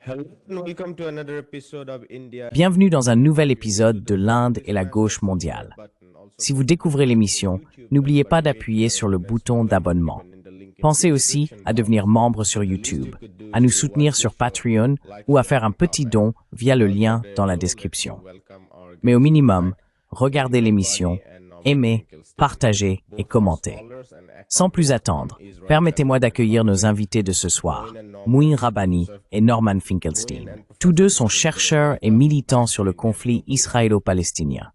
Hello and welcome to another episode of India. Bienvenue dans un nouvel épisode de l'Inde et la gauche mondiale. Si vous découvrez l'émission, n'oubliez pas d'appuyer sur le bouton d'abonnement. Pensez aussi à devenir membre sur YouTube, à nous soutenir sur Patreon ou à faire un petit don via le lien dans la description. Mais au minimum, regardez l'émission, aimez, partagez et commentez. Sans plus attendre, permettez-moi d'accueillir nos invités de ce soir, Mouin Rabbani et Norman Finkelstein. Tous deux sont chercheurs et militants sur le conflit israélo-palestinien.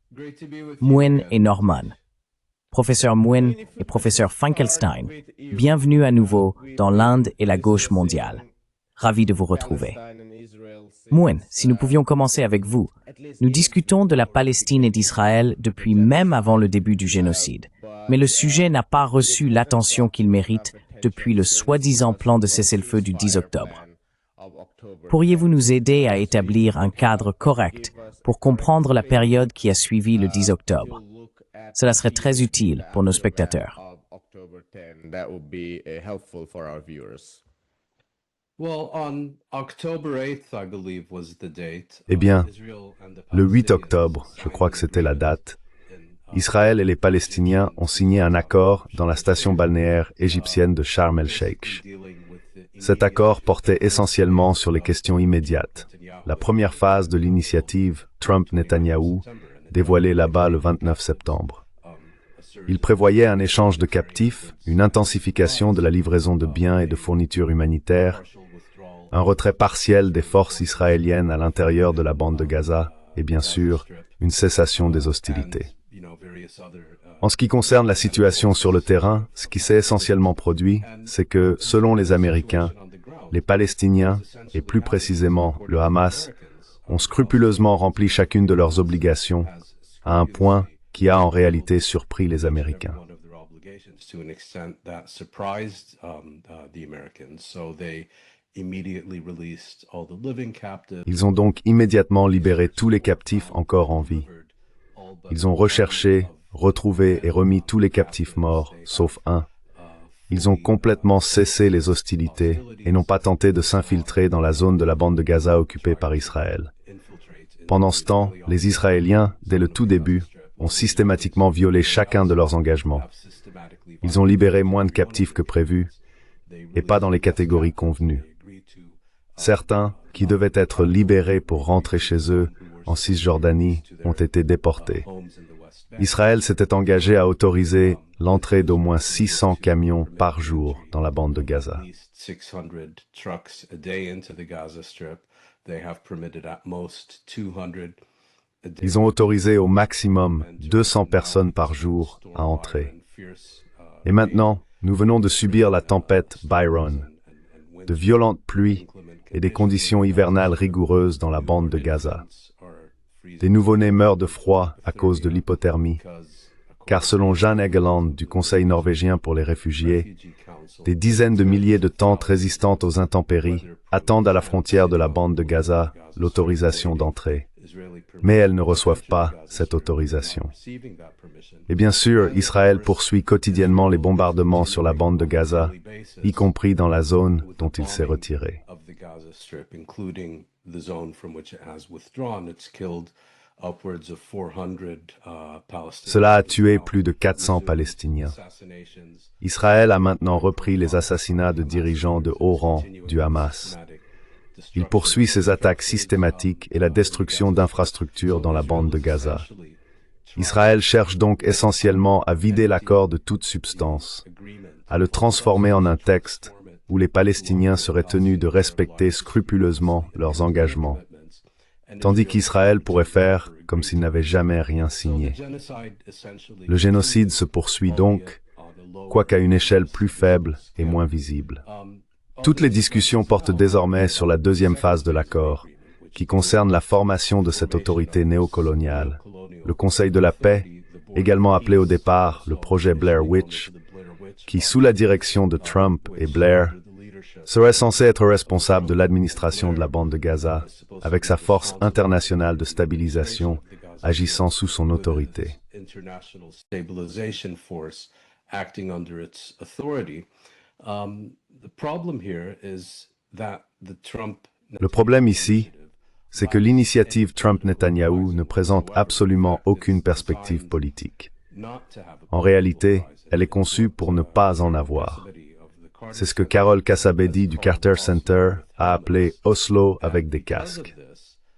Mouin et Norman. Professeur Mouin et professeur Finkelstein, bienvenue à nouveau dans l'Inde et la gauche mondiale. Ravi de vous retrouver. Mouin, si nous pouvions commencer avec vous. Nous discutons de la Palestine et d'Israël depuis même avant le début du génocide, mais le sujet n'a pas reçu l'attention qu'il mérite depuis le soi-disant plan de cessez-le-feu du 10 octobre. Pourriez-vous nous aider à établir un cadre correct pour comprendre la période qui a suivi le 10 octobre? Cela serait très utile pour nos spectateurs. Eh bien, le 8 octobre, je crois que c'était la date, Israël et les Palestiniens ont signé un accord dans la station balnéaire égyptienne de Sharm el-Sheikh. Cet accord portait essentiellement sur les questions immédiates. La première phase de l'initiative Trump-Netanyahou, dévoilée là-bas le 29 septembre. Il prévoyait un échange de captifs, une intensification de la livraison de biens et de fournitures humanitaires, un retrait partiel des forces israéliennes à l'intérieur de la bande de Gaza et bien sûr, une cessation des hostilités. En ce qui concerne la situation sur le terrain, ce qui s'est essentiellement produit, c'est que, selon les Américains, les Palestiniens, et plus précisément le Hamas, ont scrupuleusement rempli chacune de leurs obligations, à un point qui a en réalité surpris les Américains. Ils ont donc immédiatement libéré tous les captifs encore en vie. Ils ont recherché, retrouvé et remis tous les captifs morts, sauf un. Ils ont complètement cessé les hostilités et n'ont pas tenté de s'infiltrer dans la zone de la bande de Gaza occupée par Israël. Pendant ce temps, les Israéliens, dès le tout début, ont systématiquement violé chacun de leurs engagements. Ils ont libéré moins de captifs que prévu, et pas dans les catégories convenues. Certains, qui devaient être libérés pour rentrer chez eux en Cisjordanie, ont été déportés. Israël s'était engagé à autoriser l'entrée d'au moins 600 camions par jour dans la bande de Gaza. Ils ont autorisé au maximum 200 personnes par jour à entrer. Et maintenant, nous venons de subir la tempête Byron, de violentes pluies et des conditions hivernales rigoureuses dans la bande de Gaza. Des nouveau-nés meurent de froid à cause de l'hypothermie, car selon Jan Egeland du Conseil norvégien pour les réfugiés, des dizaines de milliers de tentes résistantes aux intempéries attendent à la frontière de la bande de Gaza l'autorisation d'entrer. Mais elles ne reçoivent pas cette autorisation. Et bien sûr, Israël poursuit quotidiennement les bombardements sur la bande de Gaza, y compris dans la zone dont il s'est retiré. Cela a tué plus de 400 Palestiniens. Israël a maintenant repris les assassinats de dirigeants de haut rang du Hamas. Il poursuit ses attaques systématiques et la destruction d'infrastructures dans la bande de Gaza. Israël cherche donc essentiellement à vider l'accord de toute substance, à le transformer en un texte où les Palestiniens seraient tenus de respecter scrupuleusement leurs engagements, tandis qu'Israël pourrait faire comme s'il n'avait jamais rien signé. Le génocide se poursuit donc, quoiqu'à une échelle plus faible et moins visible. Toutes les discussions portent désormais sur la deuxième phase de l'accord, qui concerne la formation de cette autorité néocoloniale. Le Conseil de la paix, également appelé au départ le projet Blair Witch, qui, sous la direction de Trump et Blair, serait censé être responsable de l'administration de la bande de Gaza, avec sa force internationale de stabilisation agissant sous son autorité. The problem here is that the Trump Le problème ici, c'est que l'initiative Trump-Netanyahou ne présente absolument aucune perspective politique. En réalité, elle est conçue pour ne pas en avoir. C'est ce que Carol Kassabedi du Carter Center a appelé Oslo avec des casques.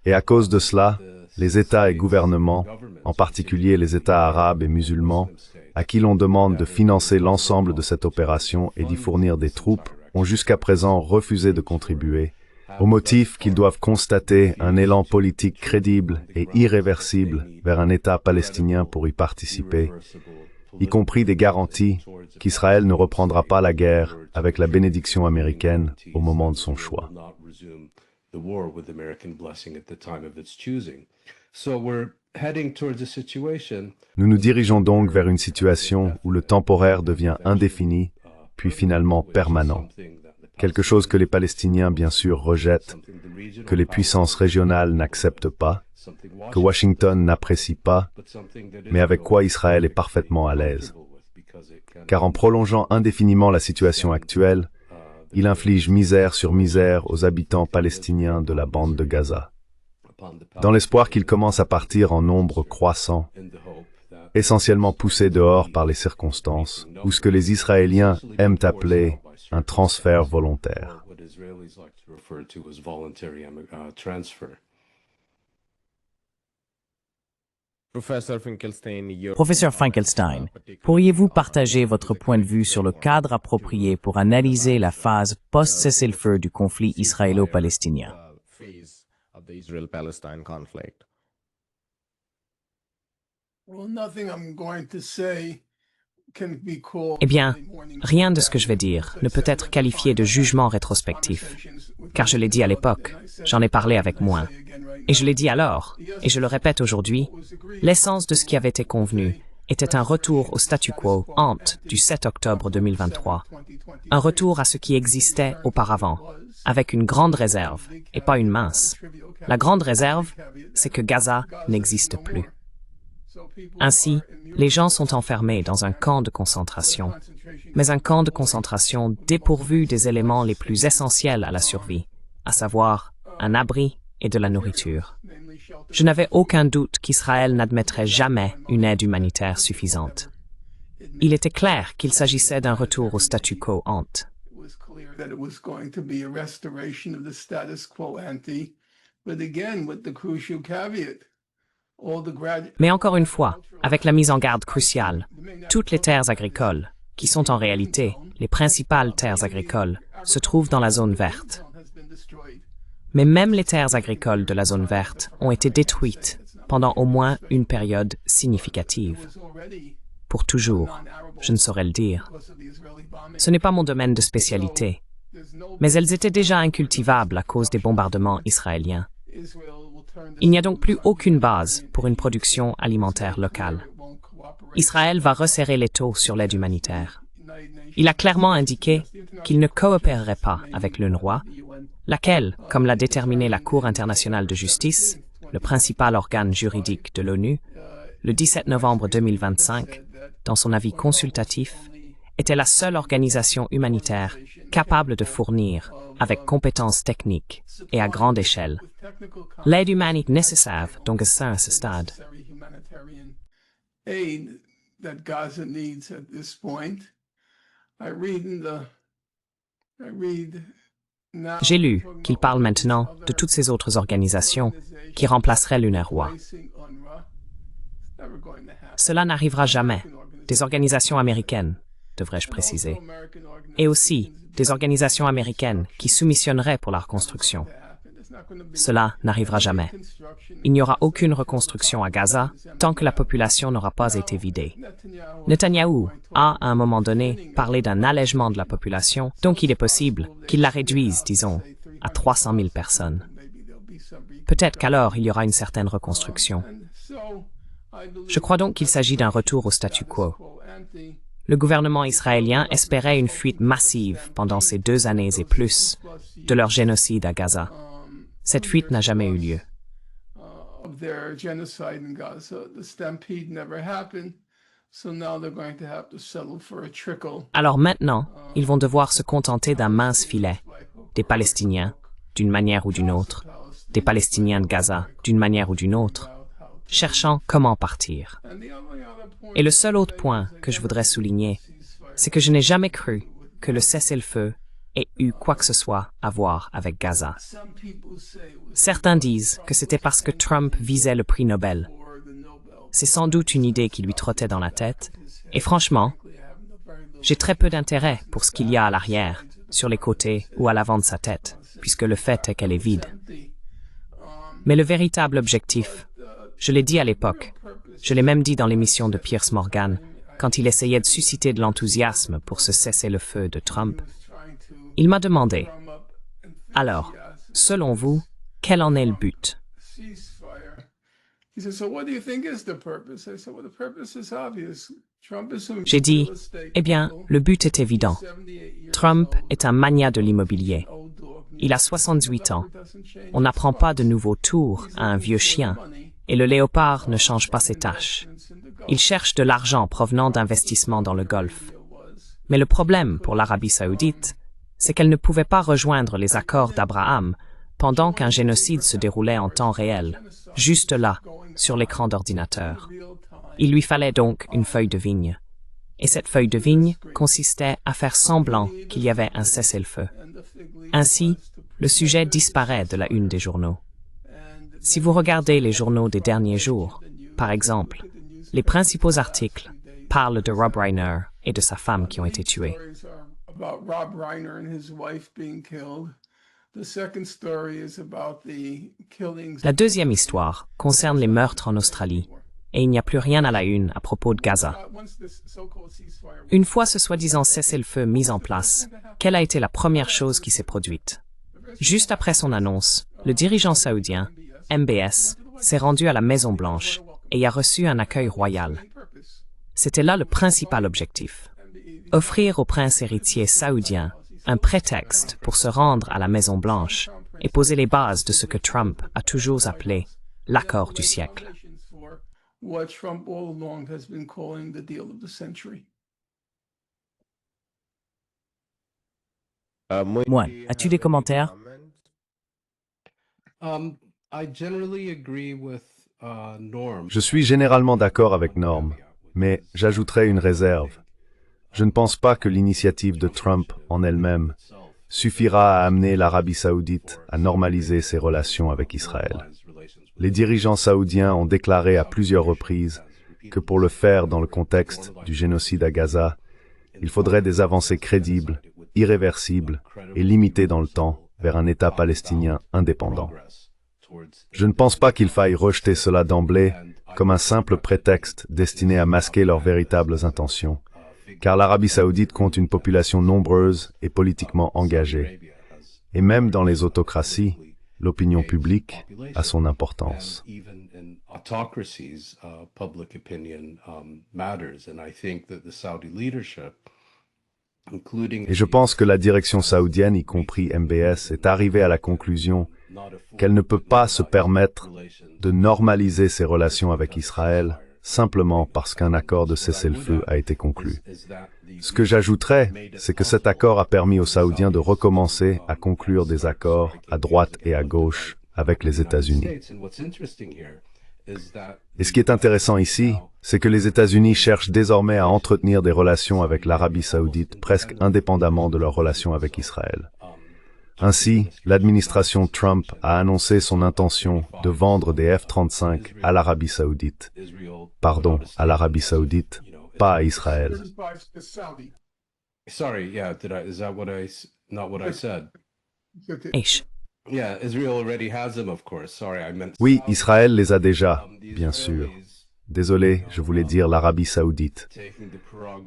Et à cause de cela, les États et gouvernements, en particulier les États arabes et musulmans, à qui l'on demande de financer l'ensemble de cette opération et d'y fournir des troupes, ont jusqu'à présent refusé de contribuer, au motif qu'ils doivent constater un élan politique crédible et irréversible vers un État palestinien pour y participer, y compris des garanties qu'Israël ne reprendra pas la guerre avec la bénédiction américaine au moment de son choix. Nous nous dirigeons donc vers une situation où le temporaire devient indéfini, puis finalement permanent. Quelque chose que les Palestiniens, bien sûr, rejettent, que les puissances régionales n'acceptent pas, que Washington n'apprécie pas, mais avec quoi Israël est parfaitement à l'aise. Car en prolongeant indéfiniment la situation actuelle, il inflige misère sur misère aux habitants palestiniens de la bande de Gaza. Dans l'espoir qu'ils commencent à partir en nombre croissant, essentiellement poussés dehors par les circonstances, ou ce que les Israéliens aiment appeler un transfert volontaire. Professeur Finkelstein, pourriez-vous partager votre point de vue sur le cadre approprié pour analyser la phase post-cessez-le-feu du conflit israélo-palestinien? Eh bien, rien de ce que je vais dire ne peut être qualifié de jugement rétrospectif, car je l'ai dit à l'époque, j'en ai parlé avec moi. Et je l'ai dit alors, et je le répète aujourd'hui, l'essence de ce qui avait été convenu était un retour au statu quo ante du 7 octobre 2023, un retour à ce qui existait auparavant, avec une grande réserve, et pas une mince. La grande réserve, c'est que Gaza n'existe plus. Ainsi, les gens sont enfermés dans un camp de concentration, mais un camp de concentration dépourvu des éléments les plus essentiels à la survie, à savoir un abri et de la nourriture. Je n'avais aucun doute qu'Israël n'admettrait jamais une aide humanitaire suffisante. Il était clair qu'il s'agissait d'un retour au statu quo ante. Mais encore une fois, avec la mise en garde cruciale, toutes les terres agricoles, qui sont en réalité les principales terres agricoles, se trouvent dans la zone verte. Mais même les terres agricoles de la zone verte ont été détruites pendant au moins une période significative. Pour toujours, je ne saurais le dire. Ce n'est pas mon domaine de spécialité, mais elles étaient déjà incultivables à cause des bombardements israéliens. Il n'y a donc plus aucune base pour une production alimentaire locale. Israël va resserrer l'étau sur l'aide humanitaire. Il a clairement indiqué qu'il ne coopérerait pas avec l'UNRWA, laquelle, comme l'a déterminé la Cour internationale de justice, le principal organe juridique de l'ONU, le 17 novembre 2025, dans son avis consultatif, était la seule organisation humanitaire capable de fournir, avec compétences techniques et à grande échelle, l'aide humanitaire nécessaire dont Gaza à ce stade. J'ai lu qu'il parle maintenant de toutes ces autres organisations qui remplaceraient l'UNRWA. Cela n'arrivera jamais. Des organisations américaines, devrais-je préciser. Et aussi des organisations américaines qui soumissionneraient pour la reconstruction. Cela n'arrivera jamais. Il n'y aura aucune reconstruction à Gaza tant que la population n'aura pas été vidée. Netanyahou a, à un moment donné, parlé d'un allègement de la population, donc il est possible qu'il la réduise, disons, à 300 000 personnes. Peut-être qu'alors il y aura une certaine reconstruction. Je crois donc qu'il s'agit d'un retour au statu quo. Le gouvernement israélien espérait une fuite massive pendant ces 2 années et plus de leur génocide à Gaza. Cette fuite n'a jamais eu lieu. Alors maintenant, ils vont devoir se contenter d'un mince filet, des Palestiniens, d'une manière ou d'une autre, des Palestiniens de Gaza d'une manière ou d'une autre, cherchant comment partir. Et le seul autre point que je voudrais souligner, c'est que je n'ai jamais cru que le cessez-le-feu ait eu quoi que ce soit à voir avec Gaza. Certains disent que c'était parce que Trump visait le prix Nobel. C'est sans doute une idée qui lui trottait dans la tête, et franchement, j'ai très peu d'intérêt pour ce qu'il y a à l'arrière, sur les côtés ou à l'avant de sa tête, puisque le fait est qu'elle est vide. Mais le véritable objectif, je l'ai dit à l'époque, je l'ai même dit dans l'émission de Piers Morgan, quand il essayait de susciter de l'enthousiasme pour ce cessez-le-feu de Trump, il m'a demandé, « Alors, selon vous, quel en est le but ?» J'ai dit, eh bien, le but est évident. Trump est un magnat de l'immobilier. Il a 78 ans. On n'apprend pas de nouveaux tours à un vieux chien, et le léopard ne change pas ses taches. Il cherche de l'argent provenant d'investissements dans le Golfe. Mais le problème pour l'Arabie saoudite, c'est qu'elle ne pouvait pas rejoindre les accords d'Abraham pendant qu'un génocide se déroulait en temps réel, juste là, sur l'écran d'ordinateur. Il lui fallait donc une feuille de vigne. Et cette feuille de vigne consistait à faire semblant qu'il y avait un cessez-le-feu. Ainsi, le sujet disparaît de la une des journaux. Si vous regardez les journaux des derniers jours, par exemple, les principaux articles parlent de Rob Reiner et de sa femme qui ont été tués. La deuxième histoire concerne les meurtres en Australie, et il n'y a plus rien à la une à propos de Gaza. Une fois ce soi-disant cessez-le-feu mis en place, quelle a été la première chose qui s'est produite? Juste après son annonce, le dirigeant saoudien, MBS, s'est rendu à la Maison-Blanche et y a reçu un accueil royal. C'était là le principal objectif. Offrir au prince héritier saoudien un prétexte pour se rendre à la Maison-Blanche et poser les bases de ce que Trump a toujours appelé l'accord du siècle. Moine, as-tu des commentaires? Je suis généralement d'accord avec Norm, mais j'ajouterai une réserve. Je ne pense pas que l'initiative de Trump en elle-même suffira à amener l'Arabie saoudite à normaliser ses relations avec Israël. Les dirigeants saoudiens ont déclaré à plusieurs reprises que pour le faire dans le contexte du génocide à Gaza, il faudrait des avancées crédibles, irréversibles et limitées dans le temps vers un État palestinien indépendant. Je ne pense pas qu'il faille rejeter cela d'emblée comme un simple prétexte destiné à masquer leurs véritables intentions, car l'Arabie saoudite compte une population nombreuse et politiquement engagée. Et même dans les autocraties, l'opinion publique a son importance. Et je pense que la direction saoudienne, y compris MBS, est arrivée à la conclusion qu'elle ne peut pas se permettre de normaliser ses relations avec Israël simplement parce qu'un accord de cessez-le-feu a été conclu. Ce que j'ajouterais, c'est que cet accord a permis aux Saoudiens de recommencer à conclure des accords à droite et à gauche avec les États-Unis. Et ce qui est intéressant ici, c'est que les États-Unis cherchent désormais à entretenir des relations avec l'Arabie saoudite presque indépendamment de leurs relations avec Israël. Ainsi, l'administration Trump a annoncé son intention de vendre des F-35 à l'Arabie saoudite. Pardon, à l'Arabie saoudite, pas à Israël. Oui, Israël les a déjà, bien sûr. Désolé, je voulais dire l'Arabie saoudite.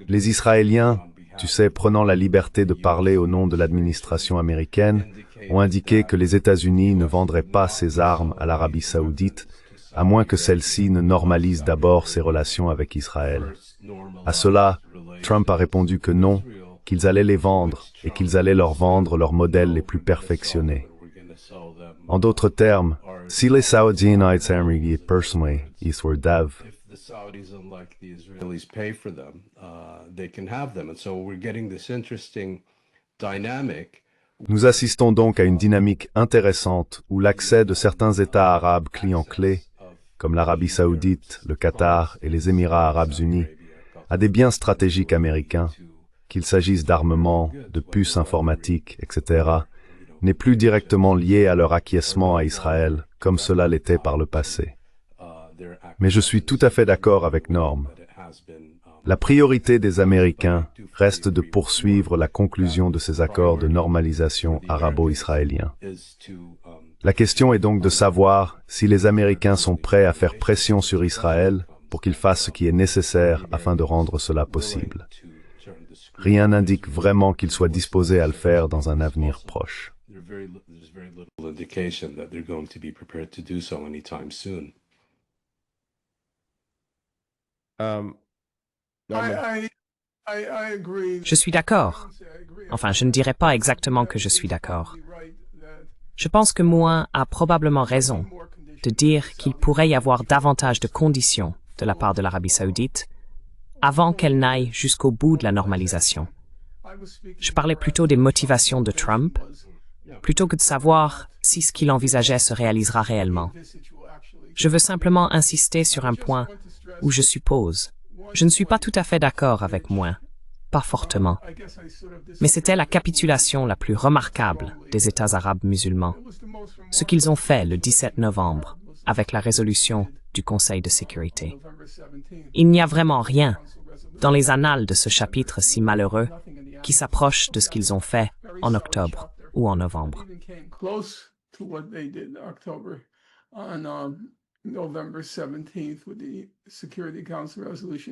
Les Israéliens, tu sais, prenant la liberté de parler au nom de l'administration américaine, ont indiqué que les États-Unis ne vendraient pas ces armes à l'Arabie saoudite, à moins que celle-ci ne normalise d'abord ses relations avec Israël. À cela, Trump a répondu que non, qu'ils allaient les vendre et qu'ils allaient leur vendre leurs modèles les plus perfectionnés. En d'autres termes, si les Saoudiens aiment personnellement Israël, the Saudis, unlike the Israelis, pay for them, they can have them. And so we're getting this interesting dynamic Nous assistons donc à une dynamique intéressante où l'accès de certains États arabes clients clés, comme l'Arabie saoudite, le Qatar et les Émirats arabes unis, à des biens stratégiques américains, qu'il s'agisse d'armements, de puces informatiques, etc., n'est plus directement lié à leur acquiescement à Israël, comme cela l'était par le passé. Mais je suis tout à fait d'accord avec Norm. La priorité des Américains reste de poursuivre la conclusion de ces accords de normalisation arabo-israéliens. La question est donc de savoir si les Américains sont prêts à faire pression sur Israël pour qu'il fasse ce qui est nécessaire afin de rendre cela possible. Rien n'indique vraiment qu'ils soient disposés à le faire dans un avenir proche. Je suis d'accord. Enfin, je ne dirais pas exactement que je suis d'accord. Je pense que Mouin a probablement raison de dire qu'il pourrait y avoir davantage de conditions de la part de l'Arabie saoudite avant qu'elle n'aille jusqu'au bout de la normalisation. Je parlais plutôt des motivations de Trump, plutôt que de savoir si ce qu'il envisageait se réalisera réellement. Je veux simplement insister sur un point où je suppose. Je ne suis pas tout à fait d'accord avec Mouin, pas fortement. Mais c'était la capitulation la plus remarquable des États arabes musulmans. Ce qu'ils ont fait le 17 novembre avec la résolution du Conseil de sécurité. Il n'y a vraiment rien dans les annales de ce chapitre si malheureux qui s'approche de ce qu'ils ont fait en octobre ou en novembre.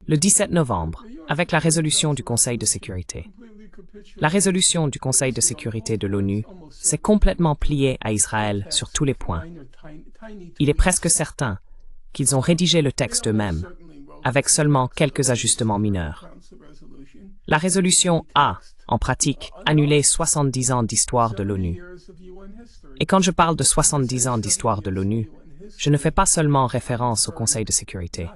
Le 17 novembre, avec la résolution du Conseil de sécurité. La résolution du Conseil de sécurité de l'ONU s'est complètement pliée à Israël sur tous les points. Il est presque certain qu'ils ont rédigé le texte eux-mêmes, avec seulement quelques ajustements mineurs. La résolution a, en pratique, annulé 70 ans d'histoire de l'ONU. Et quand je parle de 70 ans d'histoire de l'ONU, je ne fais pas seulement référence au Conseil de sécurité,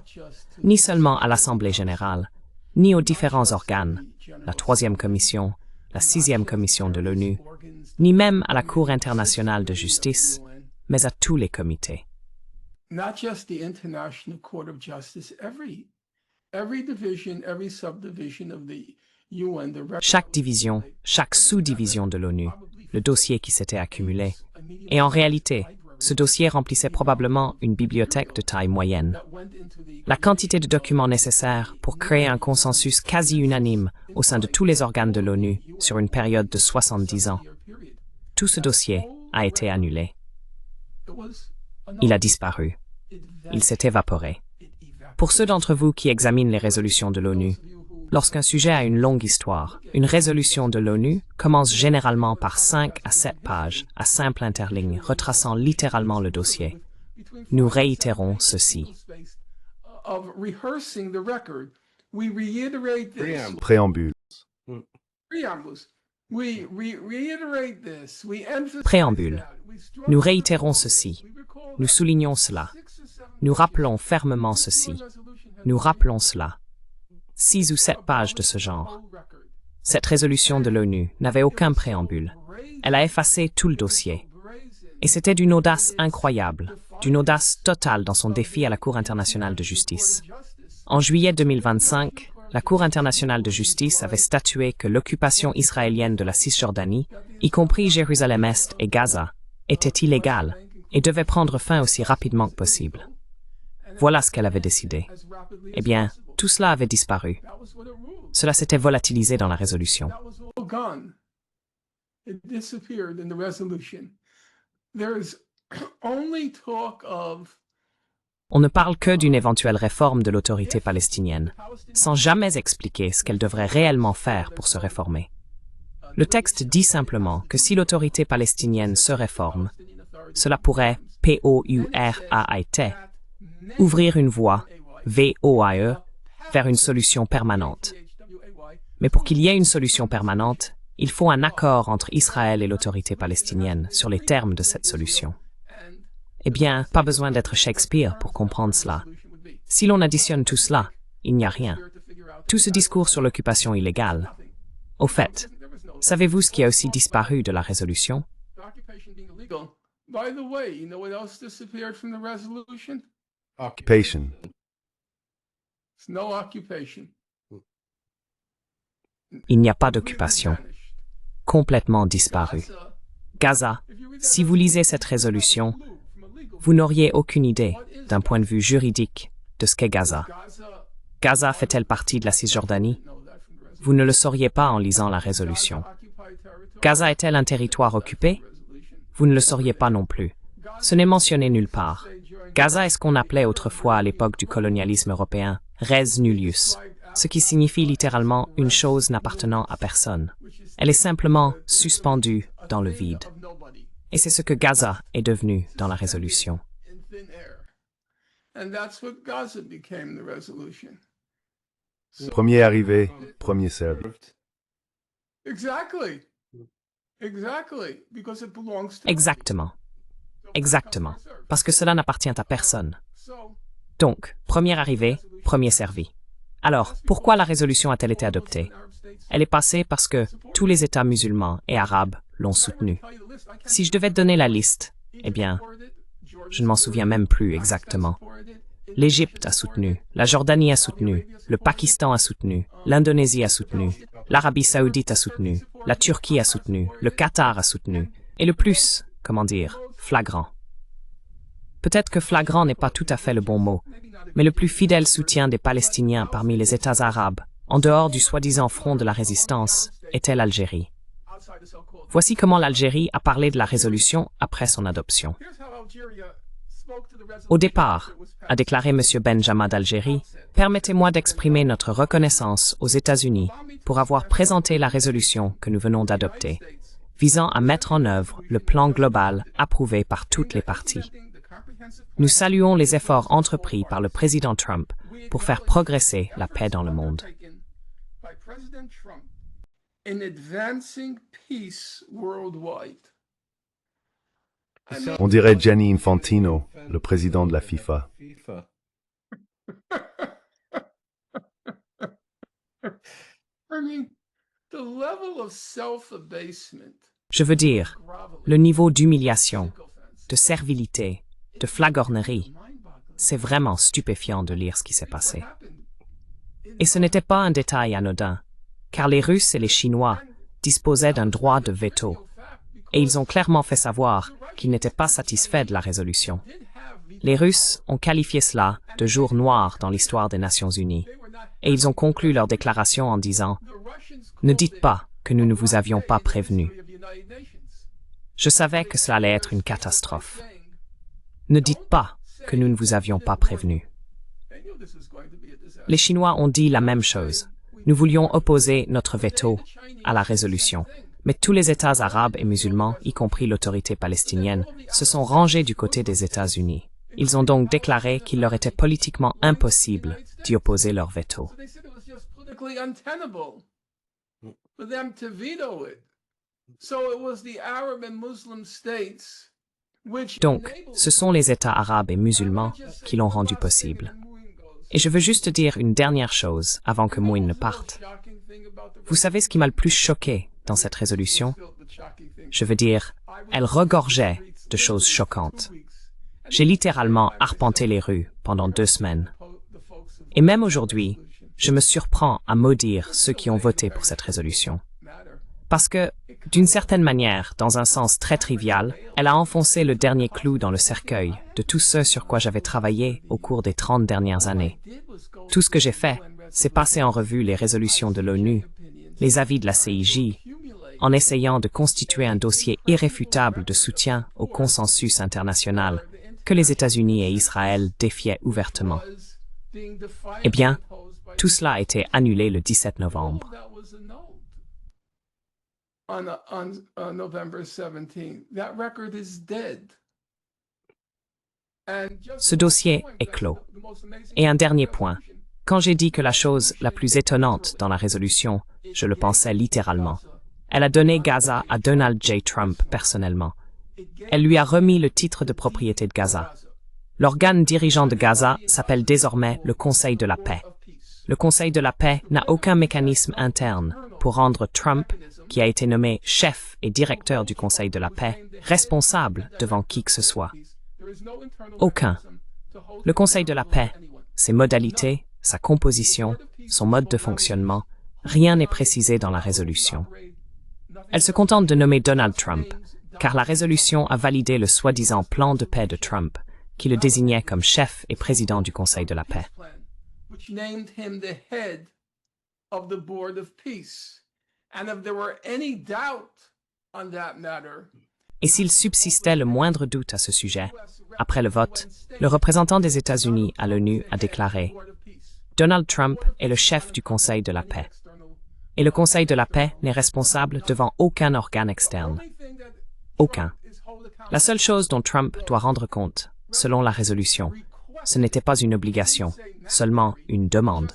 ni seulement à l'Assemblée générale, ni aux différents organes, la 3e commission, la 6e commission de l'ONU, ni même à la Cour internationale de justice, mais à tous les comités. Not just the International Court of Justice, every division, every subdivision of the UN, chaque division, chaque sous-division de l'ONU, le dossier qui s'était accumulé. Et en réalité, ce dossier remplissait probablement une bibliothèque de taille moyenne. La quantité de documents nécessaires pour créer un consensus quasi unanime au sein de tous les organes de l'ONU sur une période de 70 ans. Tout ce dossier a été annulé. Il a disparu. Il s'est évaporé. Pour ceux d'entre vous qui examinent les résolutions de l'ONU, lorsqu'un sujet a une longue histoire, une résolution de l'ONU commence généralement par 5 à 7 pages à simple interligne, retraçant littéralement le dossier. Nous réitérons ceci. Préambule. Préambule. Nous réitérons ceci. Nous soulignons cela. Nous rappelons fermement ceci. Nous rappelons cela. 6 ou 7 pages de ce genre. Cette résolution de l'ONU n'avait aucun préambule. Elle a effacé tout le dossier. Et c'était d'une audace incroyable, d'une audace totale dans son défi à la Cour internationale de justice. En juillet 2025, la Cour internationale de justice avait statué que l'occupation israélienne de la Cisjordanie, y compris Jérusalem-Est et Gaza, était illégale et devait prendre fin aussi rapidement que possible. Voilà ce qu'elle avait décidé. Eh bien, tout cela avait disparu. Cela s'était volatilisé dans la résolution. On ne parle que d'une éventuelle réforme de l'autorité palestinienne, sans jamais expliquer ce qu'elle devrait réellement faire pour se réformer. Le texte dit simplement que si l'autorité palestinienne se réforme, cela pourrait, P-O-U-R-A-I-T, ouvrir une voie, V-O-I-E, vers une solution permanente. Mais pour qu'il y ait une solution permanente, il faut un accord entre Israël et l'autorité palestinienne sur les termes de cette solution. Eh bien, pas besoin d'être Shakespeare pour comprendre cela. Si l'on additionne tout cela, il n'y a rien. Tout ce discours sur l'occupation illégale. Au fait, Savez-vous ce qui a aussi disparu de la résolution? Occupation being illegal. By the way, you know what else disappeared from the resolution? Occupation. It's no occupation. Il n'y a pas d'occupation. Complètement disparu. Gaza, si vous lisez cette résolution, vous n'auriez aucune idée, d'un point de vue juridique, de ce qu'est Gaza. Gaza fait-elle partie de la Cisjordanie? Vous ne le sauriez pas en lisant la résolution. Gaza est-elle un territoire occupé? Vous ne le sauriez pas non plus. Ce n'est mentionné nulle part. Gaza est ce qu'on appelait autrefois à l'époque du colonialisme européen, res nullius, ce qui signifie littéralement une chose n'appartenant à personne. Elle est simplement suspendue dans le vide. Et c'est ce que Gaza est devenu dans la résolution. Premier arrivé, premier servi. Exactement. Exactement. Parce que cela n'appartient à personne. Donc, premier arrivé, premier servi. Alors, pourquoi la résolution a-t-elle été adoptée? Elle est passée parce que tous les États musulmans et arabes l'ont soutenue. Si je devais donner la liste, eh bien, je ne m'en souviens même plus exactement. L'Égypte a soutenu, la Jordanie a soutenu, le Pakistan a soutenu, l'Indonésie a soutenu, l'Arabie saoudite a soutenu, la Turquie a soutenu, le Qatar a soutenu, et le plus, comment dire, flagrant. Peut-être que flagrant n'est pas tout à fait le bon mot, mais le plus fidèle soutien des Palestiniens parmi les États arabes, en dehors du soi-disant front de la résistance, était l'Algérie. Voici comment l'Algérie a parlé de la résolution après son adoption. Au départ, a déclaré M. Benjamin d'Algérie, « Permettez-moi d'exprimer notre reconnaissance aux États-Unis pour avoir présenté la résolution que nous venons d'adopter, visant à mettre en œuvre le plan global approuvé par toutes les parties. Nous saluons les efforts entrepris par le président Trump pour faire progresser la paix dans le monde. » On dirait Gianni Infantino, le président de la FIFA. Je veux dire, le niveau d'humiliation, de servilité, de flagornerie, c'est vraiment stupéfiant de lire ce qui s'est passé. Et ce n'était pas un détail anodin, car les Russes et les Chinois disposaient d'un droit de veto, et ils ont clairement fait savoir qu'ils n'étaient pas satisfaits de la résolution. Les Russes ont qualifié cela de jour noir dans l'histoire des Nations Unies, et ils ont conclu leur déclaration en disant « Ne dites pas que nous ne vous avions pas prévenu. Je savais que cela allait être une catastrophe. Ne dites pas que nous ne vous avions pas prévenu. » Les Chinois ont dit la même chose. Nous voulions opposer notre veto à la résolution, mais tous les États arabes et musulmans, y compris l'autorité palestinienne, se sont rangés du côté des États-Unis. Ils ont donc déclaré qu'il leur était politiquement impossible d'y opposer leur veto. Donc, ce sont les États arabes et musulmans qui l'ont rendu possible. Et je veux juste dire une dernière chose avant que Mouine ne parte. Vous savez ce qui m'a le plus choqué dans cette résolution? Je veux dire, elle regorgeait de choses choquantes. J'ai littéralement arpenté les rues pendant 2 semaines. Et même aujourd'hui, je me surprends à maudire ceux qui ont voté pour cette résolution. Parce que, d'une certaine manière, dans un sens très trivial, elle a enfoncé le dernier clou dans le cercueil de tout ce sur quoi j'avais travaillé au cours des 30 dernières années. Tout ce que j'ai fait, c'est passer en revue les résolutions de l'ONU, les avis de la CIJ, en essayant de constituer un dossier irréfutable de soutien au consensus international que les États-Unis et Israël défiaient ouvertement. Eh bien, tout cela a été annulé le 17 novembre. Ce dossier est clos. Et un dernier point. Quand j'ai dit que la chose la plus étonnante dans la résolution, je le pensais littéralement. Elle a donné Gaza à Donald J. Trump personnellement. Elle lui a remis le titre de propriété de Gaza. L'organe dirigeant de Gaza s'appelle désormais le Conseil de la paix. le Conseil de la paix n'a aucun mécanisme interne pour rendre Trump, qui a été nommé chef et directeur du Conseil de la paix, responsable devant qui que ce soit. Aucun. Le Conseil de la paix, ses modalités, sa composition, son mode de fonctionnement, rien n'est précisé dans la résolution. Elle se contente de nommer Donald Trump, car la résolution a validé le soi-disant plan de paix de Trump, qui le désignait comme chef et président du Conseil de la paix. Which named him the head of the Board of Peace. And if there were any doubt on that matter, Et s'il subsistait le moindre doute à ce sujet, après le vote, le représentant des États-Unis à l'ONU a déclaré « Donald Trump est le chef du Conseil de la paix. Et le Conseil de la paix n'est responsable devant aucun organe externe. Aucun. La seule chose dont Trump doit rendre compte, selon la résolution, ce n'était pas une obligation, seulement une demande.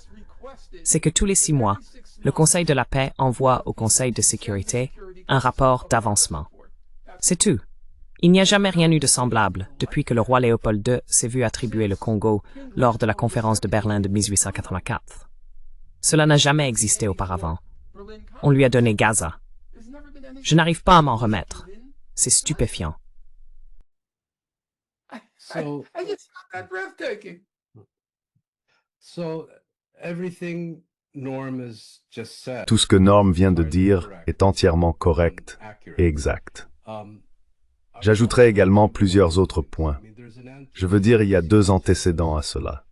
C'est que tous les 6 mois, le Conseil de la paix envoie au Conseil de sécurité un rapport d'avancement. C'est tout. Il n'y a jamais rien eu de semblable depuis que le roi Léopold II s'est vu attribuer le Congo lors de la conférence de Berlin de 1884. Cela n'a jamais existé auparavant. On lui a donné Gaza. Je n'arrive pas à m'en remettre. C'est stupéfiant. So, I just found that breathtaking. so everything Norm has just said. Tout ce que Norm vient de dire est entièrement correct et exact. J'ajouterai également plusieurs autres points. Je veux dire, il y a 2 antécédents à cela.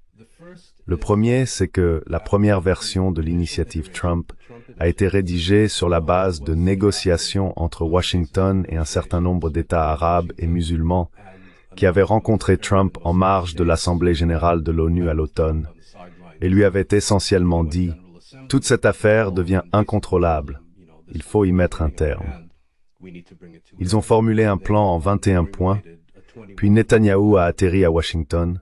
Le premier, c'est que la première version de l'initiative Trump a été rédigée sur la base de négociations entre Washington et un certain nombre d'États arabes et musulmans qui avaient rencontré Trump en marge de l'Assemblée générale de l'ONU à l'automne et lui avaient essentiellement dit « Toute cette affaire devient incontrôlable. Il faut y mettre un terme. » Ils ont formulé un plan en 21 points, puis Netanyahou a atterri à Washington,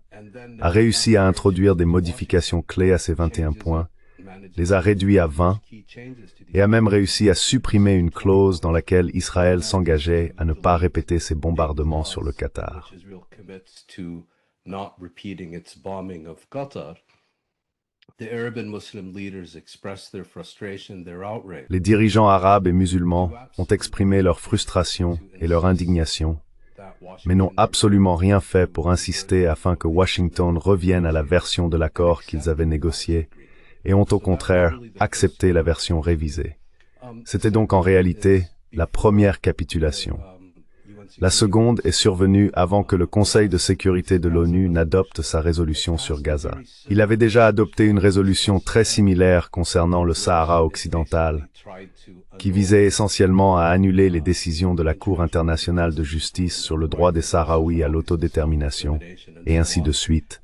a réussi à introduire des modifications clés à ces 21 points, les a réduits à 20, et a même réussi à supprimer une clause dans laquelle Israël s'engageait à ne pas répéter ses bombardements sur le Qatar. Les dirigeants arabes et musulmans ont exprimé leur frustration et leur indignation, mais n'ont absolument rien fait pour insister afin que Washington revienne à la version de l'accord qu'ils avaient négocié, et ont au contraire accepté la version révisée. C'était donc en réalité la première capitulation. La seconde est survenue avant que le Conseil de sécurité de l'ONU n'adopte sa résolution sur Gaza. Il avait déjà adopté une résolution très similaire concernant le Sahara occidental, qui visait essentiellement à annuler les décisions de la Cour internationale de justice sur le droit des Sahraouis à l'autodétermination, et ainsi de suite,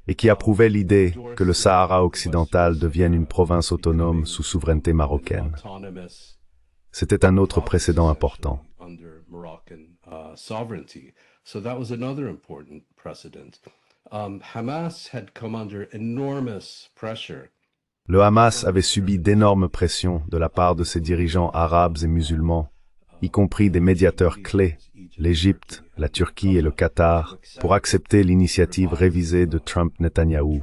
et qui approuvait l'idée que le Sahara occidental devienne une province autonome sous souveraineté marocaine. C'était un autre précédent important. Sovereignty. So that was another important precedent. Hamas had come under enormous pressure. Le Hamas avait subi d'énormes pressions de la part de ses dirigeants arabes et musulmans, y compris des médiateurs clés, l'Égypte, la Turquie et le Qatar, pour accepter l'initiative révisée de Trump-Netanyahou.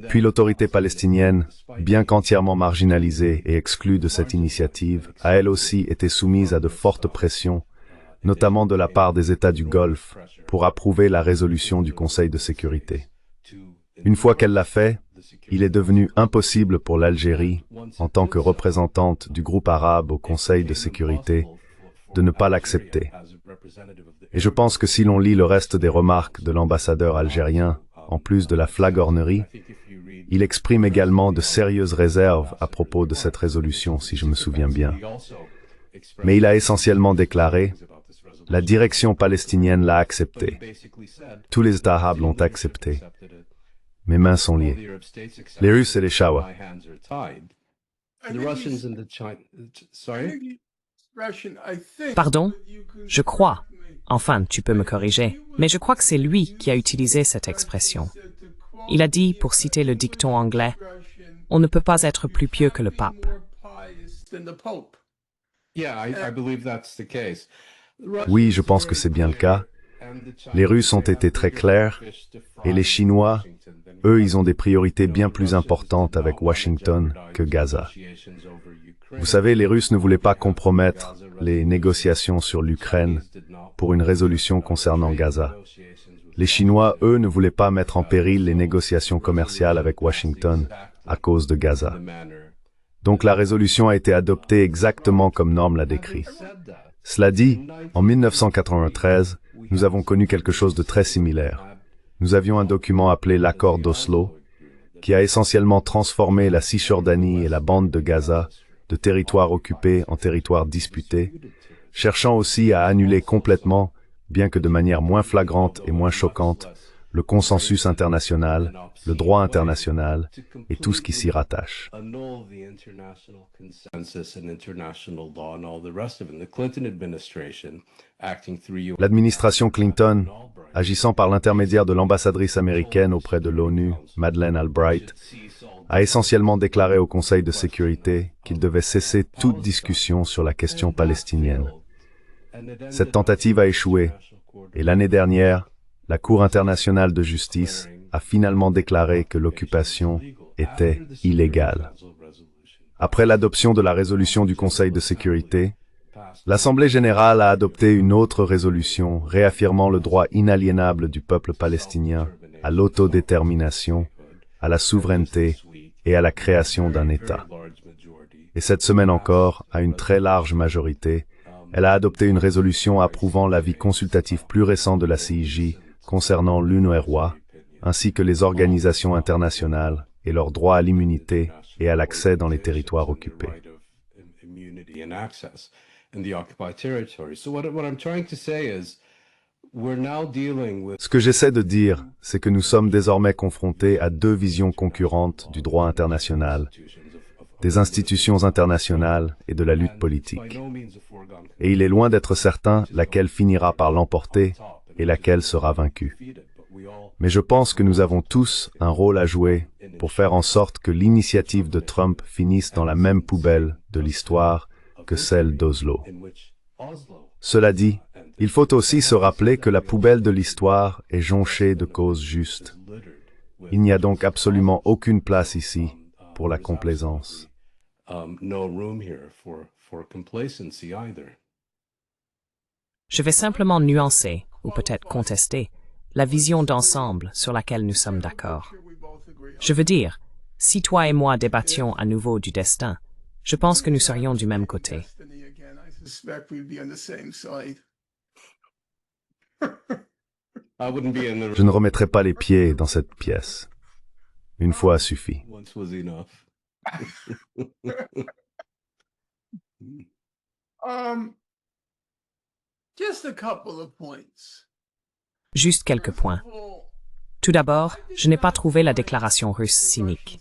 Puis l'autorité palestinienne, bien qu'entièrement marginalisée et exclue de cette initiative, a elle aussi été soumise à de fortes pressions, notamment de la part des États du Golfe, pour approuver la résolution du Conseil de sécurité. Une fois qu'elle l'a fait, il est devenu impossible pour l'Algérie, en tant que représentante du groupe arabe au Conseil de sécurité, de ne pas l'accepter. Et je pense que si l'on lit le reste des remarques de l'ambassadeur algérien, en plus de la flagornerie, il exprime également de sérieuses réserves à propos de cette résolution, si je me souviens bien. Mais il a essentiellement déclaré « La direction palestinienne l'a accepté. Tous les États arabes l'ont accepté. Mes mains sont liées. Les Russes et les Chawas. » Pardon? Je crois. Enfin, tu peux me corriger. Mais je crois que c'est lui qui a utilisé cette expression. Il a dit, pour citer le dicton anglais, « On ne peut pas être plus pieux que le pape. » Oui, je pense que c'est bien le cas. Les Russes ont été très clairs, et les Chinois, Eux, ils ont des priorités bien plus importantes avec Washington que Gaza. Vous savez, les Russes ne voulaient pas compromettre les négociations sur l'Ukraine pour une résolution concernant Gaza. Les Chinois, eux, ne voulaient pas mettre en péril les négociations commerciales avec Washington à cause de Gaza. Donc la résolution a été adoptée exactement comme Norm l'a décrit. Cela dit, en 1993, nous avons connu quelque chose de très similaire. Nous avions un document appelé l'accord d'Oslo, qui a essentiellement transformé la Cisjordanie et la bande de Gaza de territoires occupés en territoires disputés, cherchant aussi à annuler complètement, bien que de manière moins flagrante et moins choquante, le consensus international, le droit international et tout ce qui s'y rattache. L'administration Clinton, agissant par l'intermédiaire de l'ambassadrice américaine auprès de l'ONU, Madeleine Albright, a essentiellement déclaré au Conseil de sécurité qu'il devait cesser toute discussion sur la question palestinienne. Cette tentative a échoué, et l'année dernière, la Cour internationale de justice a finalement déclaré que l'occupation était illégale. Après l'adoption de la résolution du Conseil de sécurité, l'Assemblée générale a adopté une autre résolution réaffirmant le droit inaliénable du peuple palestinien à l'autodétermination, à la souveraineté et à la création d'un État. Et cette semaine encore, à une très large majorité, elle a adopté une résolution approuvant l'avis consultatif plus récent de la CIJ concernant l'UNRWA, ainsi que les organisations internationales et leur droit à l'immunité et à l'accès dans les territoires occupés. Ce que j'essaie de dire, c'est que nous sommes désormais confrontés à deux visions concurrentes du droit international, des institutions internationales et de la lutte politique. Et il est loin d'être certain laquelle finira par l'emporter et laquelle sera vaincue. Mais je pense que nous avons tous un rôle à jouer pour faire en sorte que l'initiative de Trump finisse dans la même poubelle de l'histoire que celle d'Oslo. Cela dit, il faut aussi se rappeler que la poubelle de l'histoire est jonchée de causes justes. Il n'y a donc absolument aucune place ici pour la complaisance. Je vais simplement nuancer, ou peut-être contester, la vision d'ensemble sur laquelle nous sommes d'accord. Je veux dire, si toi et moi débattions à nouveau du destin, je pense que nous serions du même côté. Je ne remettrai pas les pieds dans cette pièce. Une fois suffit. Juste quelques points. Tout d'abord, je n'ai pas trouvé la déclaration russe cynique.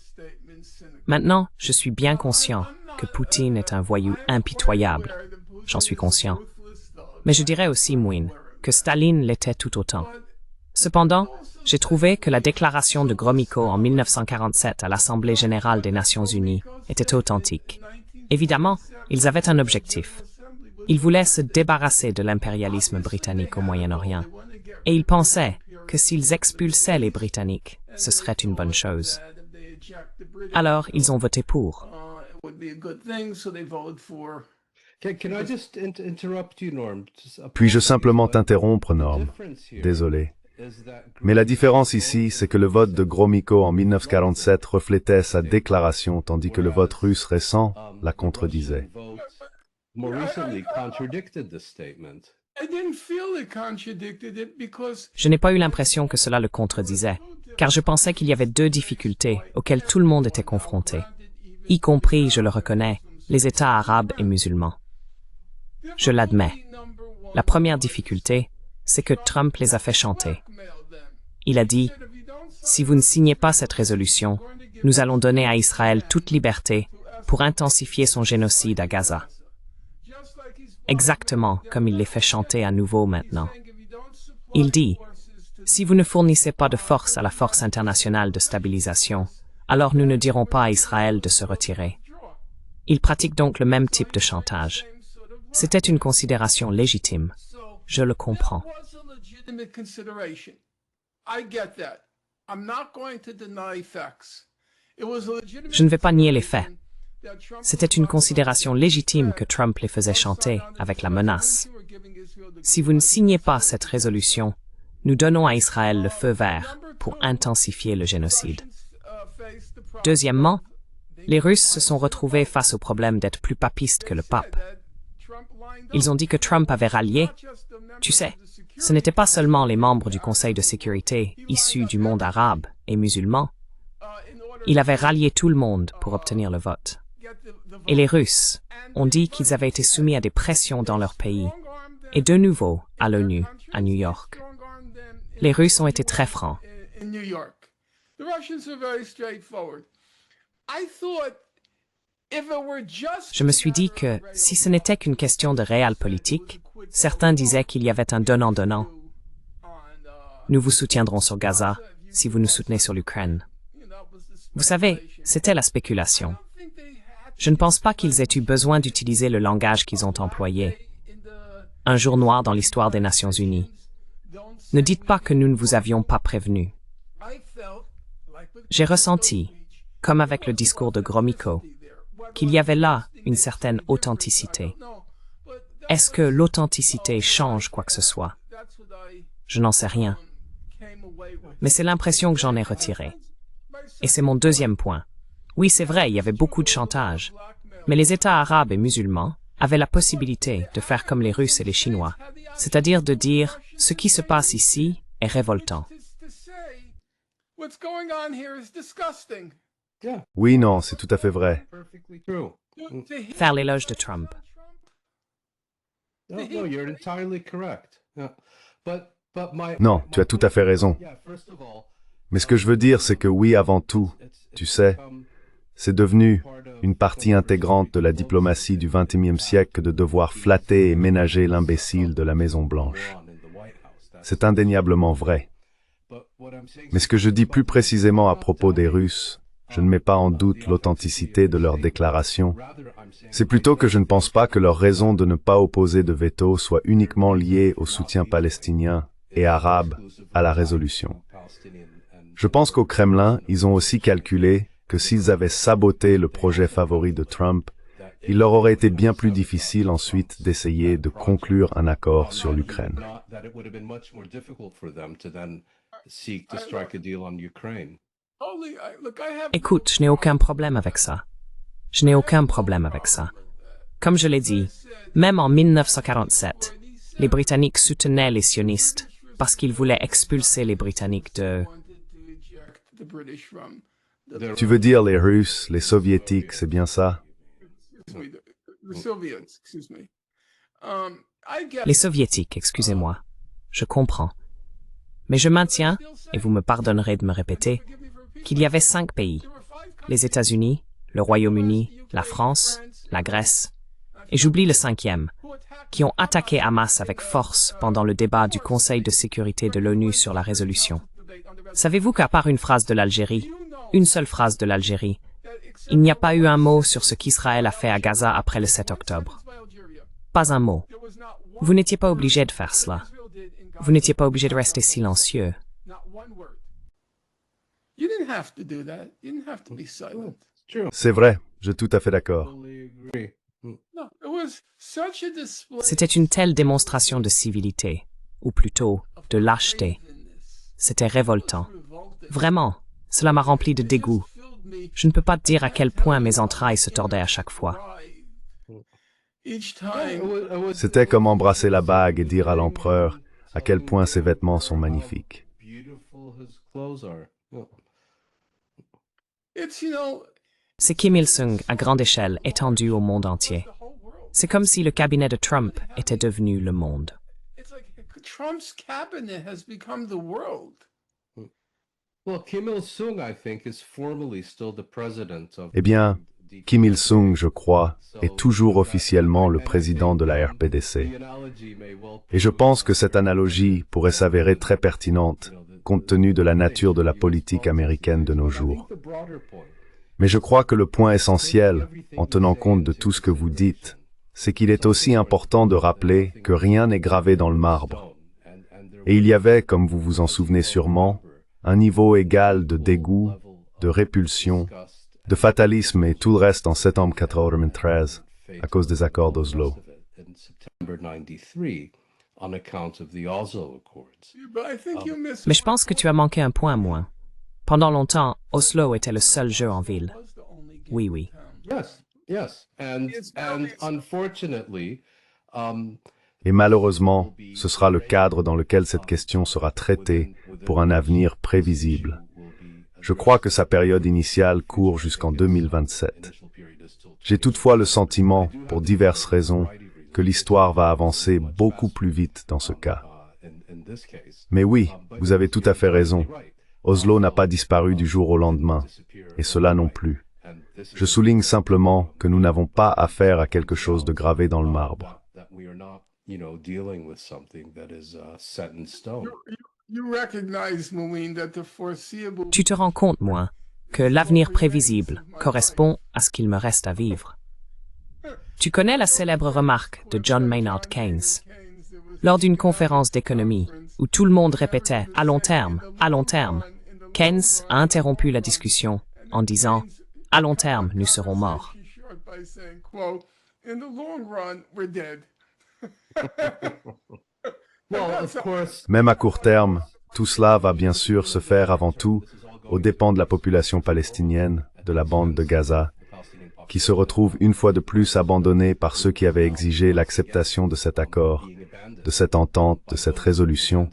Maintenant, je suis bien conscient que Poutine est un voyou impitoyable. J'en suis conscient. Mais je dirais aussi, Mouine, que Staline l'était tout autant. Cependant, j'ai trouvé que la déclaration de Gromyko en 1947 à l'Assemblée générale des Nations unies était authentique. Évidemment, ils avaient un objectif. Ils voulaient se débarrasser de l'impérialisme britannique au Moyen-Orient. Et ils pensaient que s'ils expulsaient les Britanniques, ce serait une bonne chose. Alors, ils ont voté pour. Puis-je simplement t'interrompre, Norm? Désolé. Mais la différence ici, c'est que le vote de Gromyko en 1947 reflétait sa déclaration, tandis que le vote russe récent la contredisait. Je n'ai pas eu l'impression que cela le contredisait, car je pensais qu'il y avait deux difficultés auxquelles tout le monde était confronté, y compris, je le reconnais, les États arabes et musulmans. Je l'admets. La première difficulté, c'est que Trump les a fait chanter. Il a dit, « Si vous ne signez pas cette résolution, nous allons donner à Israël toute liberté pour intensifier son génocide à Gaza. » Exactement comme il les fait chanter à nouveau maintenant. Il dit, « Si vous ne fournissez pas de force à la force internationale de stabilisation, alors nous ne dirons pas à Israël de se retirer. » Il pratique donc le même type de chantage. C'était une considération légitime. Je le comprends. I'm not going to deny facts. It was a legitimate Je ne vais pas nier les faits. that Trump C'était une considération légitime que Trump les faisait chanter avec la menace. Si vous ne signez pas cette résolution, nous donnons à Israël le feu vert pour intensifier le génocide. Deuxièmement, les Russes se sont retrouvés face au problème d'être plus papistes que le pape. Ils ont dit que Trump avait rallié. Tu sais, ce n'étaient pas seulement les membres du Conseil de sécurité issus du monde arabe et musulman. Il avait rallié tout le monde pour obtenir le vote. Et les Russes ont dit qu'ils avaient été soumis à des pressions dans leur pays, et de nouveau à l'ONU, à New York. Les Russes ont été très francs. Je me suis dit que si ce n'était qu'une question de réel politique, certains disaient qu'il y avait un donnant-donnant. Nous vous soutiendrons sur Gaza si vous nous soutenez sur l'Ukraine. Vous savez, c'était la spéculation. Je ne pense pas qu'ils aient eu besoin d'utiliser le langage qu'ils ont employé. Un jour noir dans l'histoire des Nations Unies. Ne dites pas que nous ne vous avions pas prévenu. J'ai ressenti, comme avec le discours de Gromyko, qu'il y avait là une certaine authenticité. Est-ce que l'authenticité change quoi que ce soit? Je n'en sais rien. Mais c'est l'impression que j'en ai retirée. Et c'est mon deuxième point. Oui, c'est vrai, il y avait beaucoup de chantage. Mais les États arabes et musulmans avaient la possibilité de faire comme les Russes et les Chinois, c'est-à-dire de dire « ce qui se passe ici est révoltant ». Oui, non, c'est tout à fait vrai. Perfectly true. Faire l'éloge de Trump. No, you're entirely correct. Yeah. But my Non, tu as tout à fait raison. Yeah, first of all, Mais ce que je veux dire, c'est que oui, avant tout, tu sais, c'est devenu une partie intégrante de la diplomatie du XXIe siècle de devoir flatter et ménager l'imbécile de la Maison-Blanche. C'est indéniablement vrai. Mais ce que je dis plus précisément à propos des Russes, je ne mets pas en doute l'authenticité de leurs déclarations. C'est plutôt que je ne pense pas que leur raison de ne pas opposer de veto soit uniquement liée au soutien palestinien et arabe à la résolution. Je pense qu'au Kremlin, ils ont aussi calculé que s'ils avaient saboté le projet favori de Trump, il leur aurait été bien plus difficile ensuite d'essayer de conclure un accord sur l'Ukraine. Écoute, je n'ai aucun problème avec ça. Je n'ai aucun problème avec ça. Comme je l'ai dit, même en 1947, les Britanniques soutenaient les sionistes parce qu'ils voulaient expulser les Britanniques de... Tu veux dire les Russes, les Soviétiques, c'est bien ça? Les Soviétiques, excusez-moi. Je comprends. Mais je maintiens, et vous me pardonnerez de me répéter, qu'il y avait 5 pays. Les États-Unis, le Royaume-Uni, la France, la Grèce, et j'oublie le 5e, qui ont attaqué Hamas avec force pendant le débat du Conseil de sécurité de l'ONU sur la résolution. Savez-vous qu'à part une phrase de l'Algérie, une seule phrase de l'Algérie, il n'y a pas eu un mot sur ce qu'Israël a fait à Gaza après le 7 octobre. Pas un mot. Vous n'étiez pas obligé de faire cela. Vous n'étiez pas obligé de rester silencieux. C'est vrai, je suis tout à fait d'accord. C'était une telle démonstration de civilité, ou plutôt de lâcheté. C'était révoltant. Vraiment, cela m'a rempli de dégoût. Je ne peux pas te dire à quel point mes entrailles se tordaient à chaque fois. C'était comme embrasser la bague et dire à l'empereur à quel point ses vêtements sont magnifiques. C'est Kim Il-sung à grande échelle étendu au monde entier. C'est comme si le cabinet de Trump était devenu le monde. Eh bien, Kim Il-sung, je crois, est toujours officiellement le président de la RPDC. Et je pense que cette analogie pourrait s'avérer très pertinente, compte tenu de la nature de la politique américaine de nos jours. Mais je crois que le point essentiel, en tenant compte de tout ce que vous dites, c'est qu'il est aussi important de rappeler que rien n'est gravé dans le marbre. Et il y avait, comme vous vous en souvenez sûrement, un niveau égal de dégoût, de répulsion, de fatalisme et tout le reste en septembre 1993 à cause des accords d'Oslo. Mais je pense que tu as manqué un point, moi. Pendant longtemps, Oslo était le seul jeu en ville. Oui, oui. Yes. And unfortunately, Et malheureusement, ce sera le cadre dans lequel cette question sera traitée pour un avenir prévisible. Je crois que sa période initiale court jusqu'en 2027. J'ai toutefois le sentiment, pour diverses raisons, que l'histoire va avancer beaucoup plus vite dans ce cas. Mais oui, vous avez tout à fait raison. Oslo n'a pas disparu du jour au lendemain, et cela non plus. Je souligne simplement que nous n'avons pas affaire à quelque chose de gravé dans le marbre. Tu te rends compte, moi, que l'avenir prévisible correspond à ce qu'il me reste à vivre. Tu connais la célèbre remarque de John Maynard Keynes lors d'une conférence d'économie où tout le monde répétait « à long terme, à long terme ». Keynes a interrompu la discussion en disant « à long terme, nous serons morts ». Même à court terme, tout cela va bien sûr se faire avant tout aux dépens de la population palestinienne, de la bande de Gaza, qui se retrouve une fois de plus abandonnée par ceux qui avaient exigé l'acceptation de cet accord, de cette entente, de cette résolution,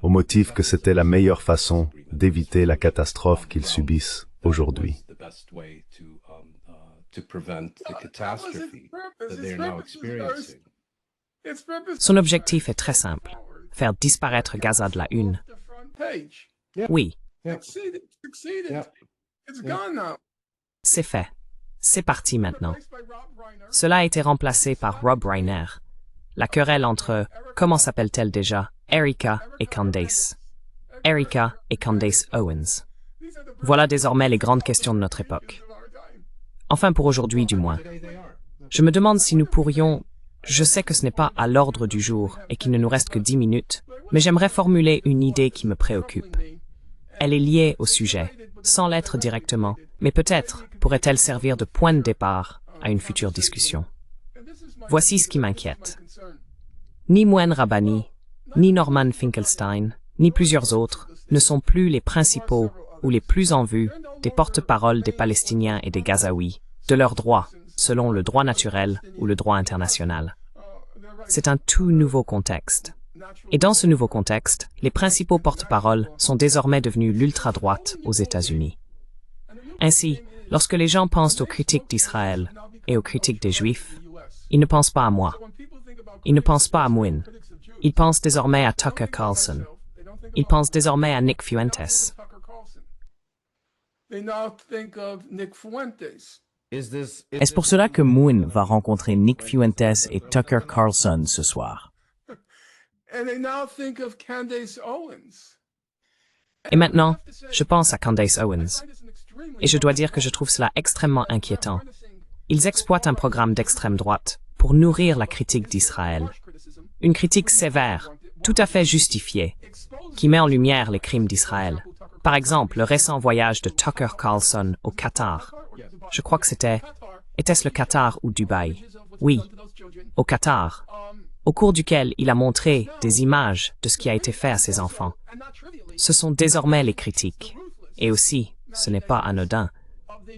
au motif que c'était la meilleure façon d'éviter la catastrophe qu'ils subissent aujourd'hui. Son objectif est très simple, faire disparaître Gaza de la une. Oui, c'est fait. C'est parti maintenant. Cela a été remplacé par Rob Reiner. La querelle entre, comment s'appelle-t-elle déjà, Erika et Candace. Erika et Candace Owens. Voilà désormais les grandes questions de notre époque. Enfin pour aujourd'hui du moins. Je me demande si nous pourrions... Je sais que ce n'est pas à l'ordre du jour et qu'il ne nous reste que 10 minutes, mais j'aimerais formuler une idée qui me préoccupe. Elle est liée au sujet, sans l'être directement, mais peut-être pourrait-elle servir de point de départ à une future discussion. Voici ce qui m'inquiète. Ni Mouhen Rabbani, ni Norman Finkelstein, ni plusieurs autres ne sont plus les principaux ou les plus en vue des porte-paroles des Palestiniens et des Gazaouis, de leurs droits, selon le droit naturel ou le droit international. C'est un tout nouveau contexte. Et dans ce nouveau contexte, les principaux porte-paroles sont désormais devenus l'ultra-droite aux États-Unis. Ainsi, lorsque les gens pensent aux critiques d'Israël et aux critiques des Juifs, ils ne pensent pas à moi. Ils ne pensent pas à Mouhen. Ils pensent désormais à Tucker Carlson. Ils pensent désormais à Nick Fuentes. Est-ce pour cela que Mouhen va rencontrer Nick Fuentes et Tucker Carlson ce soir? Et maintenant, je pense à Candace Owens. Et je dois dire que je trouve cela extrêmement inquiétant. Ils exploitent un programme d'extrême droite pour nourrir la critique d'Israël. Une critique sévère, tout à fait justifiée, qui met en lumière les crimes d'Israël. Par exemple, le récent voyage de Tucker Carlson au Qatar. Je crois que était-ce le Qatar ou Dubaï? Oui, au Qatar, au cours duquel il a montré des images de ce qui a été fait à ses enfants. Ce sont désormais les critiques. Et aussi, ce n'est pas anodin,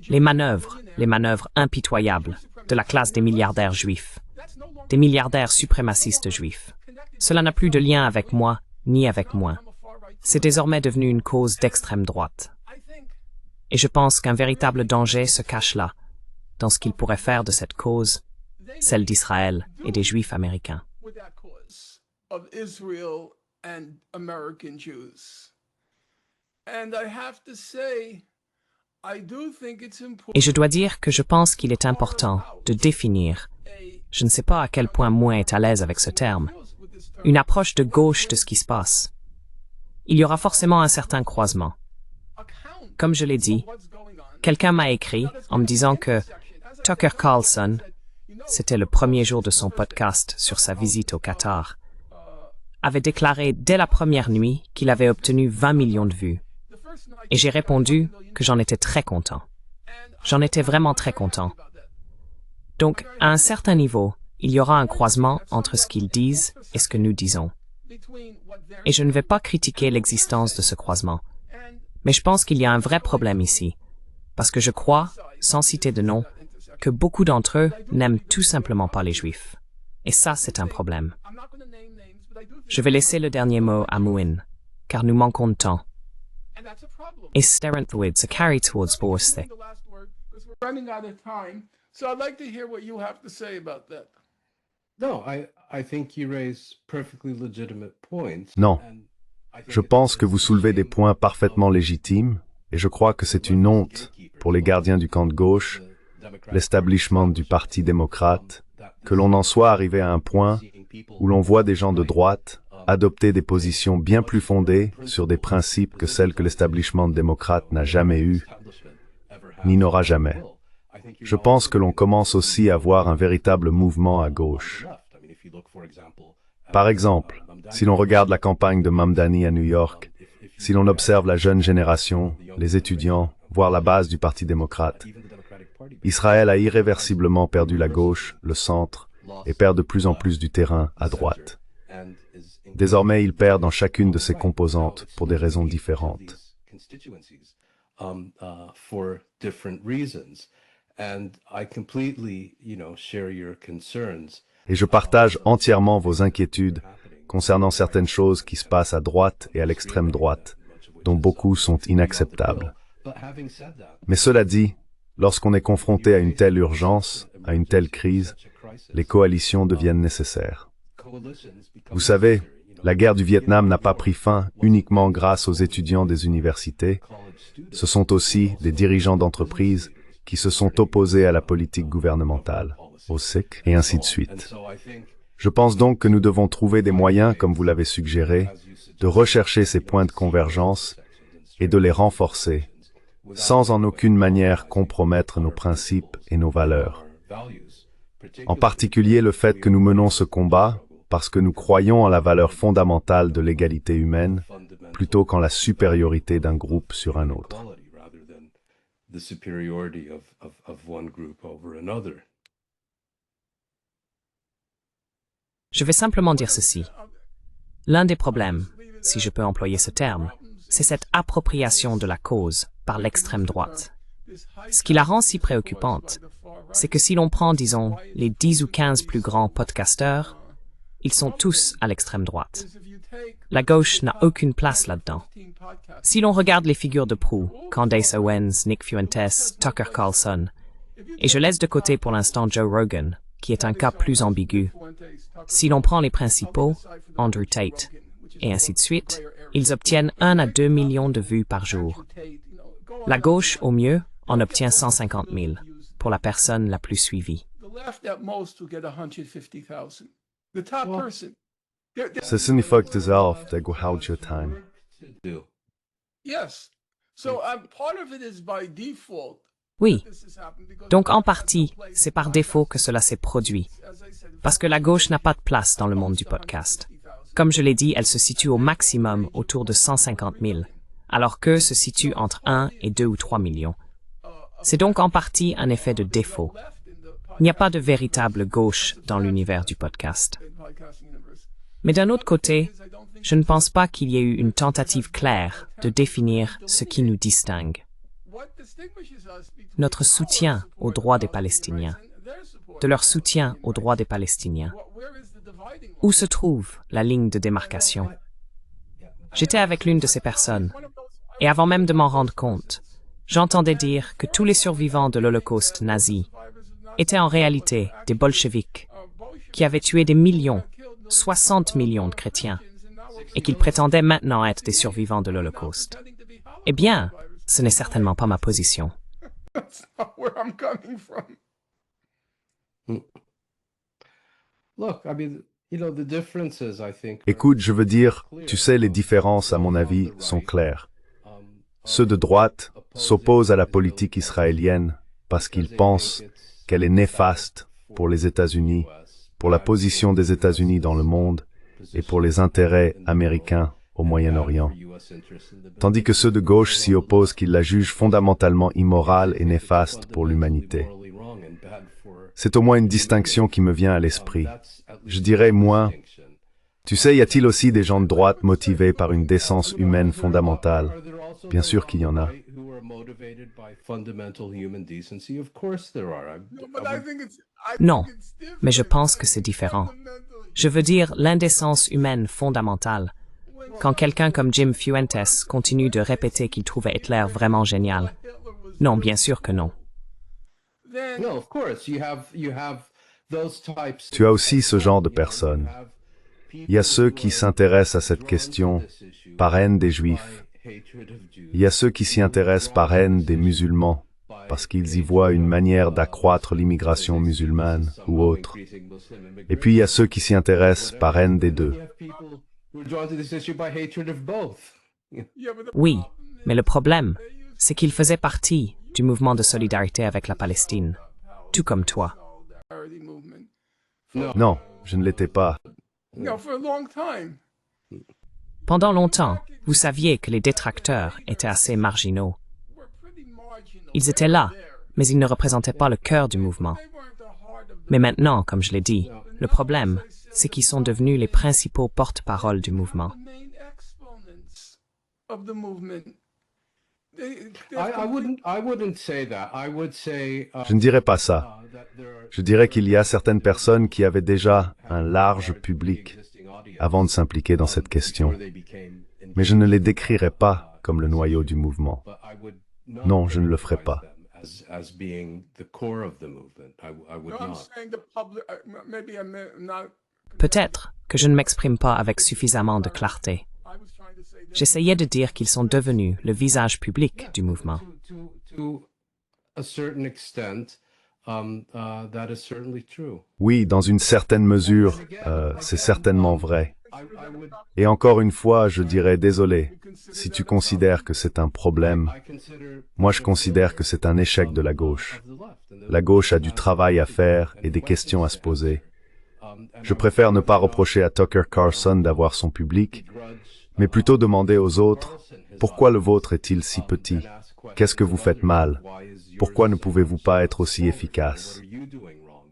les manœuvres impitoyables de la classe des milliardaires juifs, des milliardaires suprémacistes juifs. Cela n'a plus de lien avec moi, ni avec moi. C'est désormais devenu une cause d'extrême droite. Et je pense qu'un véritable danger se cache là, dans ce qu'il pourrait faire de cette cause, celle d'Israël et des Juifs américains. Et je dois dire que je pense qu'il est important de définir, je ne sais pas à quel point Mouhen est à l'aise avec ce terme, une approche de gauche de ce qui se passe. Il y aura forcément un certain croisement. Comme je l'ai dit, quelqu'un m'a écrit en me disant que Tucker Carlson, c'était le premier jour de son podcast sur sa visite au Qatar, avait déclaré dès la première nuit qu'il avait obtenu 20 millions de vues. Et j'ai répondu que j'en étais très content. J'en étais vraiment très content. Donc, à un certain niveau, il y aura un croisement entre ce qu'ils disent et ce que nous disons. Et je ne vais pas critiquer l'existence de ce croisement. Mais je pense qu'il y a un vrai problème ici. Parce que je crois, sans citer de nom, que beaucoup d'entre eux n'aiment tout simplement pas les Juifs. Et ça, c'est un problème. Je vais laisser le dernier mot à Mouin, car nous manquons de temps. Et Sterenthwyd a carry towards Borsthik. Running out of time, so I'd like to hear what you have to say about that. No, I think you raise perfectly legitimate points. Non. Je pense que vous soulevez des points parfaitement légitimes, et je crois que c'est une honte pour les gardiens du camp de gauche, l'establishment du Parti démocrate, que l'on en soit arrivé à un point où l'on voit des gens de droite adopter des positions bien plus fondées sur des principes que celles que l'establishment démocrate n'a jamais eues, ni n'aura jamais. Je pense que l'on commence aussi à voir un véritable mouvement à gauche. Par exemple, si l'on regarde la campagne de Mamdani à New York, si l'on observe la jeune génération, les étudiants, voire la base du Parti démocrate, Israël a irréversiblement perdu la gauche, le centre, et perd de plus en plus du terrain à droite. Désormais, il perd dans chacune de ses composantes pour des raisons différentes. Et je partage entièrement vos inquiétudes concernant certaines choses qui se passent à droite et à l'extrême droite, dont beaucoup sont inacceptables. Mais cela dit, lorsqu'on est confronté à une telle urgence, à une telle crise, les coalitions deviennent nécessaires. Vous savez, la guerre du Vietnam n'a pas pris fin uniquement grâce aux étudiants des universités. Ce sont aussi des dirigeants d'entreprises qui se sont opposés à la politique gouvernementale, au SIC, et ainsi de suite. Je pense donc que nous devons trouver des moyens, comme vous l'avez suggéré, de rechercher ces points de convergence et de les renforcer, sans en aucune manière compromettre nos principes et nos valeurs. En particulier le fait que nous menons ce combat parce que nous croyons en la valeur fondamentale de l'égalité humaine plutôt qu'en la supériorité d'un groupe sur un autre. Je vais simplement dire ceci. L'un des problèmes, si je peux employer ce terme, c'est cette appropriation de la cause par l'extrême droite. Ce qui la rend si préoccupante, c'est que si l'on prend, disons, les 10 ou 15 plus grands podcasteurs, ils sont tous à l'extrême droite. La gauche n'a aucune place là-dedans. Si l'on regarde les figures de proue, Candace Owens, Nick Fuentes, Tucker Carlson, et je laisse de côté pour l'instant Joe Rogan, qui est un cas plus ambigu, si l'on prend les principaux, Andrew Tate, et ainsi de suite, ils obtiennent 1 à 2 millions de vues par jour. La gauche, au mieux, en obtient 150 000 pour la personne la plus suivie. Ce signifie que zelf de gehoudt time. Oui. Donc en partie, c'est par défaut que cela s'est produit. Parce que la gauche n'a pas de place dans le monde du podcast. Comme je l'ai dit, elle se situe au maximum autour de 150 000, alors qu'eux se situent entre 1 et 2 ou 3 millions. C'est donc en partie un effet de défaut. Il n'y a pas de véritable gauche dans l'univers du podcast. Mais d'un autre côté, je ne pense pas qu'il y ait eu une tentative claire de définir ce qui nous distingue. Notre soutien aux droits des Palestiniens, de leur soutien aux droits des Palestiniens. Où se trouve la ligne de démarcation? J'étais avec l'une de ces personnes, et avant même de m'en rendre compte, j'entendais dire que tous les survivants de l'Holocauste nazi étaient en réalité des bolcheviks, qui avaient tué des millions, 60 millions de chrétiens, et qu'ils prétendaient maintenant être des survivants de l'Holocauste. Eh bien, ce n'est certainement pas ma position. Écoute, je veux dire, tu sais, les différences, à mon avis, sont claires. Ceux de droite s'opposent à la politique israélienne parce qu'ils pensent qu'elle est néfaste pour les États-Unis, pour la position des États-Unis dans le monde et pour les intérêts américains au Moyen-Orient. tandis que ceux de gauche s'y opposent qu'ils la jugent fondamentalement immorale et néfaste pour l'humanité. C'est au moins une distinction qui me vient à l'esprit. Je dirais moins, tu sais, y a-t-il aussi des gens de droite motivés par une décence humaine fondamentale? Bien sûr qu'il y en a. Non, mais je pense que c'est différent. Je veux dire l'indécence humaine fondamentale. Quand quelqu'un comme Jim Fuentes continue de répéter qu'il trouvait Hitler vraiment génial. Non, bien sûr que non. Tu as aussi ce genre de personnes. Il y a ceux qui s'intéressent à cette question par haine des Juifs. Il y a ceux qui s'y intéressent par haine des musulmans, parce qu'ils y voient une manière d'accroître l'immigration musulmane ou autre. Et puis il y a ceux qui s'y intéressent par haine des deux. Oui, mais le problème, c'est qu'il faisait partie du mouvement de solidarité avec la Palestine, tout comme toi. Non, je ne l'étais pas. Pendant longtemps, vous saviez que les détracteurs étaient assez marginaux. Ils étaient là, mais ils ne représentaient pas le cœur du mouvement. Mais maintenant, comme je l'ai dit, le problème, c'est qu'ils sont devenus les principaux porte-parole du mouvement. Je ne dirais pas ça. Je dirais qu'il y a certaines personnes qui avaient déjà un large public avant de s'impliquer dans cette question. Mais je ne les décrirais pas comme le noyau du mouvement. Non, je ne le ferai pas. Peut-être que je ne m'exprime pas avec suffisamment de clarté. J'essayais de dire qu'ils sont devenus le visage public du mouvement. Oui, dans une certaine mesure, c'est certainement vrai. Et encore une fois, je dirais désolé, si tu considères que c'est un problème. Moi, je considère que c'est un échec de la gauche. La gauche a du travail à faire et des questions à se poser. Je préfère ne pas reprocher à Tucker Carlson d'avoir son public, mais plutôt demander aux autres, pourquoi le vôtre est-il si petit? Qu'est-ce que vous faites mal? Pourquoi ne pouvez-vous pas être aussi efficace?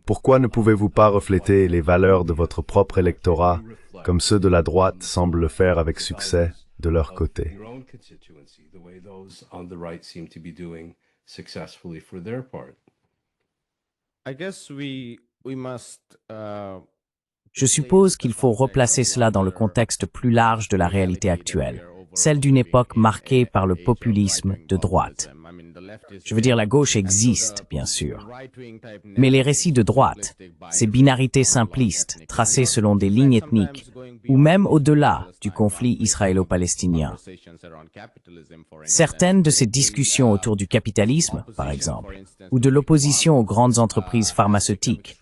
Pourquoi ne pouvez-vous pas refléter les valeurs de votre propre électorat, comme ceux de la droite semblent le faire avec succès de leur côté? Je suppose qu'il faut replacer cela dans le contexte plus large de la réalité actuelle, celle d'une époque marquée par le populisme de droite. Je veux dire, la gauche existe, bien sûr. Mais les récits de droite, ces binarités simplistes, tracées selon des lignes ethniques, ou même au-delà du conflit israélo-palestinien. Certaines de ces discussions autour du capitalisme, par exemple, ou de l'opposition aux grandes entreprises pharmaceutiques,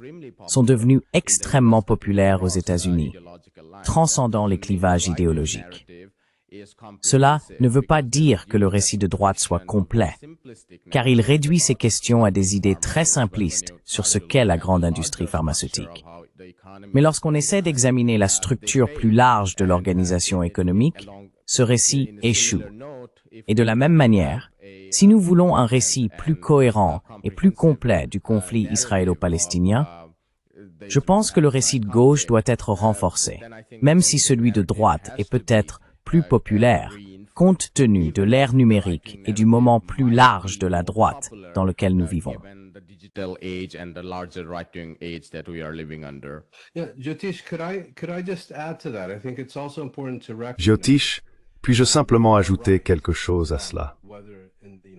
sont devenues extrêmement populaires aux États-Unis, transcendant les clivages idéologiques. Cela ne veut pas dire que le récit de droite soit complet, car il réduit ces questions à des idées très simplistes sur ce qu'est la grande industrie pharmaceutique. Mais lorsqu'on essaie d'examiner la structure plus large de l'organisation économique, ce récit échoue. Et de la même manière, si nous voulons un récit plus cohérent et plus complet du conflit israélo-palestinien, je pense que le récit de gauche doit être renforcé, même si celui de droite est peut-être plus populaire, compte tenu de l'ère numérique et du moment plus large de la droite dans lequel nous vivons. Jyotish, puis-je simplement ajouter quelque chose à cela?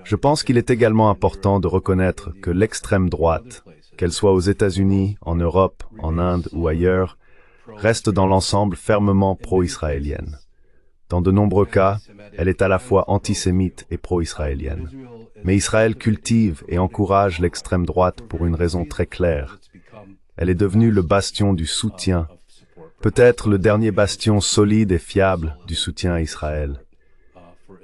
Je pense qu'il est également important de reconnaître que l'extrême droite, qu'elle soit aux États-Unis, en Europe, en Inde ou ailleurs, reste dans l'ensemble fermement pro-israélienne. Dans de nombreux cas, elle est à la fois antisémite et pro-israélienne. Mais Israël cultive et encourage l'extrême droite pour une raison très claire. Elle est devenue le bastion du soutien, peut-être le dernier bastion solide et fiable du soutien à Israël.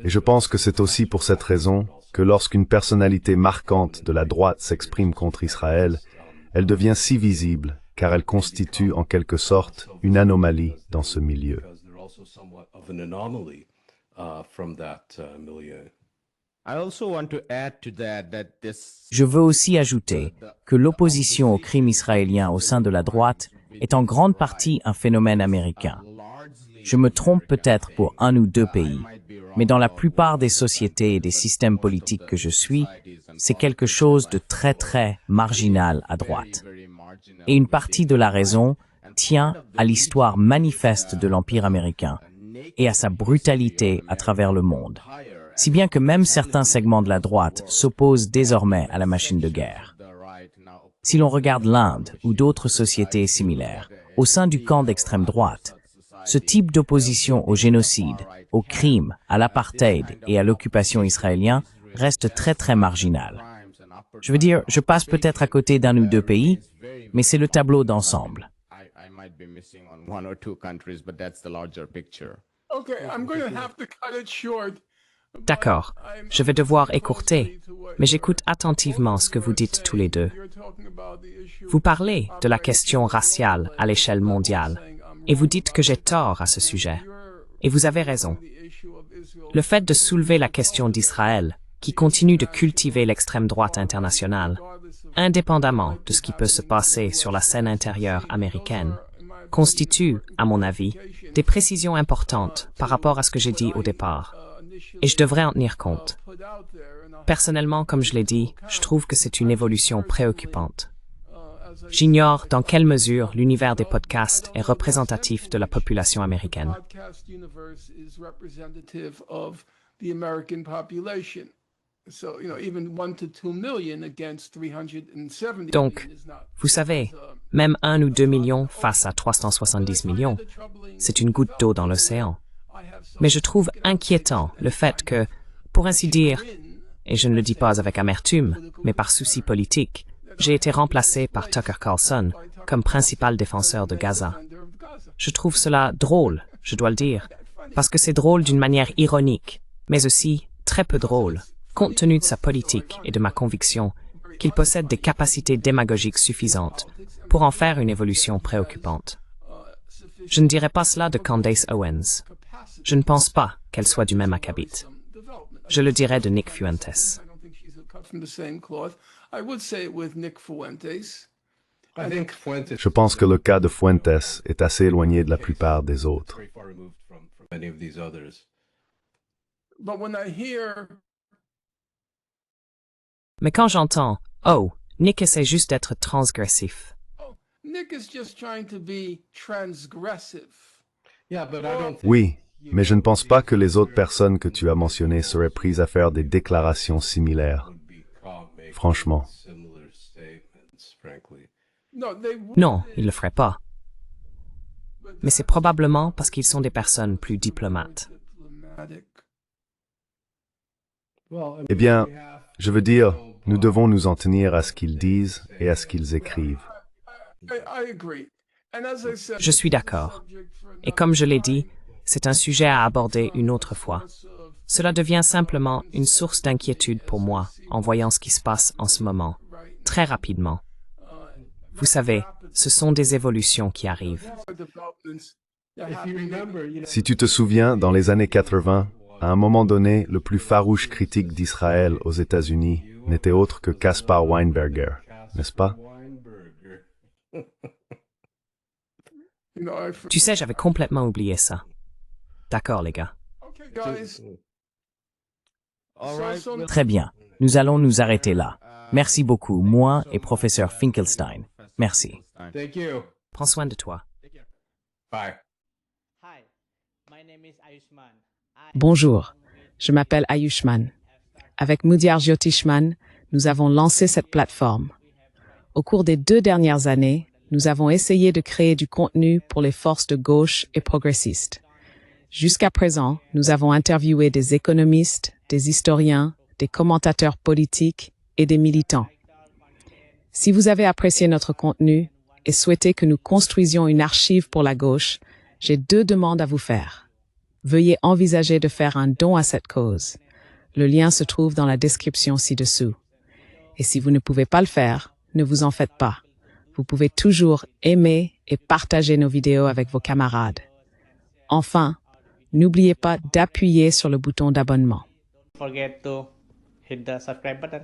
Et je pense que c'est aussi pour cette raison que lorsqu'une personnalité marquante de la droite s'exprime contre Israël, elle devient si visible, car elle constitue en quelque sorte une anomalie dans ce milieu. from that milieu. Je veux aussi ajouter que l'opposition aux crimes israéliens au sein de la droite est en grande partie un phénomène américain. Je me trompe peut-être pour un ou deux pays, mais dans la plupart des sociétés et des systèmes politiques que je suis, c'est quelque chose de très marginal à droite. Et une partie de la raison tient à l'histoire manifeste de l'Empire américain et à sa brutalité à travers le monde, si bien que même certains segments de la droite s'opposent désormais à la machine de guerre. Si l'on regarde l'Inde ou d'autres sociétés similaires, au sein du camp d'extrême droite, ce type d'opposition au génocide, aux crimes, à l'apartheid et à l'occupation israélienne reste très marginal. Je veux dire, je passe peut-être à côté d'un ou deux pays, mais c'est le tableau d'ensemble. D'accord, je vais devoir écourter, mais j'écoute attentivement ce que vous dites tous les deux. Vous parlez de la question raciale à l'échelle mondiale, et vous dites que j'ai tort à ce sujet. Et vous avez raison. Le fait de soulever la question d'Israël, qui continue de cultiver l'extrême droite internationale, indépendamment de ce qui peut se passer sur la scène intérieure américaine, constitue, à mon avis, des précisions importantes par rapport à ce que j'ai dit au départ. Et je devrais en tenir compte. Personnellement, comme je l'ai dit, je trouve que c'est une évolution préoccupante. J'ignore dans quelle mesure l'univers des podcasts est représentatif de la population américaine. Donc, vous savez, même 1 ou 2 millions face à 370 millions, c'est une goutte d'eau dans l'océan. Mais je trouve inquiétant le fait que, pour ainsi dire, et je ne le dis pas avec amertume, mais par souci politique, j'ai été remplacé par Tucker Carlson comme principal défenseur de Gaza. Je trouve cela drôle, je dois le dire, parce que c'est drôle d'une manière ironique, mais aussi très peu drôle, compte tenu de sa politique et de ma conviction qu'il possède des capacités démagogiques suffisantes pour en faire une évolution préoccupante. Je ne dirais pas cela de Candace Owens. Je ne pense pas qu'elle soit du même acabit. Je le dirais de Nick Fuentes. Je pense que le cas de Fuentes est assez éloigné de la plupart des autres. Mais quand j'entends « Oh, Nick essaie juste d'être transgressif », Oui, mais je ne pense pas que les autres personnes que tu as mentionnées seraient prises à faire des déclarations similaires. Franchement. non, ils ne le feraient pas. Mais c'est probablement parce qu'ils sont des personnes plus diplomates. Eh bien, je veux dire, nous devons nous en tenir à ce qu'ils disent et à ce qu'ils écrivent. Je suis d'accord. Et comme je l'ai dit, c'est un sujet à aborder une autre fois. Cela devient simplement une source d'inquiétude pour moi en voyant ce qui se passe en ce moment, très rapidement. Vous savez, ce sont des évolutions qui arrivent. Si tu te souviens, dans les années 80, à un moment donné, le plus farouche critique d'Israël aux États-Unis n'était autre que Caspar Weinberger, n'est-ce pas? Tu sais, j'avais complètement oublié ça. D'accord, les gars. Très bien. Nous allons nous arrêter là. Merci beaucoup, moi et professeur Finkelstein. Merci. Prends soin de toi. Bonjour, je m'appelle Ayushman. Avec Mudyar Jyotishman, nous avons lancé cette plateforme. Au cours des 2 dernières années, nous avons essayé de créer du contenu pour les forces de gauche et progressistes. Jusqu'à présent, nous avons interviewé des économistes, des historiens, des commentateurs politiques et des militants. Si vous avez apprécié notre contenu et souhaitez que nous construisions une archive pour la gauche, j'ai 2 demandes à vous faire. Veuillez envisager de faire un don à cette cause. Le lien se trouve dans la description ci-dessous. Et si vous ne pouvez pas le faire, ne vous en faites pas. Vous pouvez toujours aimer et partager nos vidéos avec vos camarades. Enfin, n'oubliez pas d'appuyer sur le bouton d'abonnement. Don't forget to hit the subscribe button.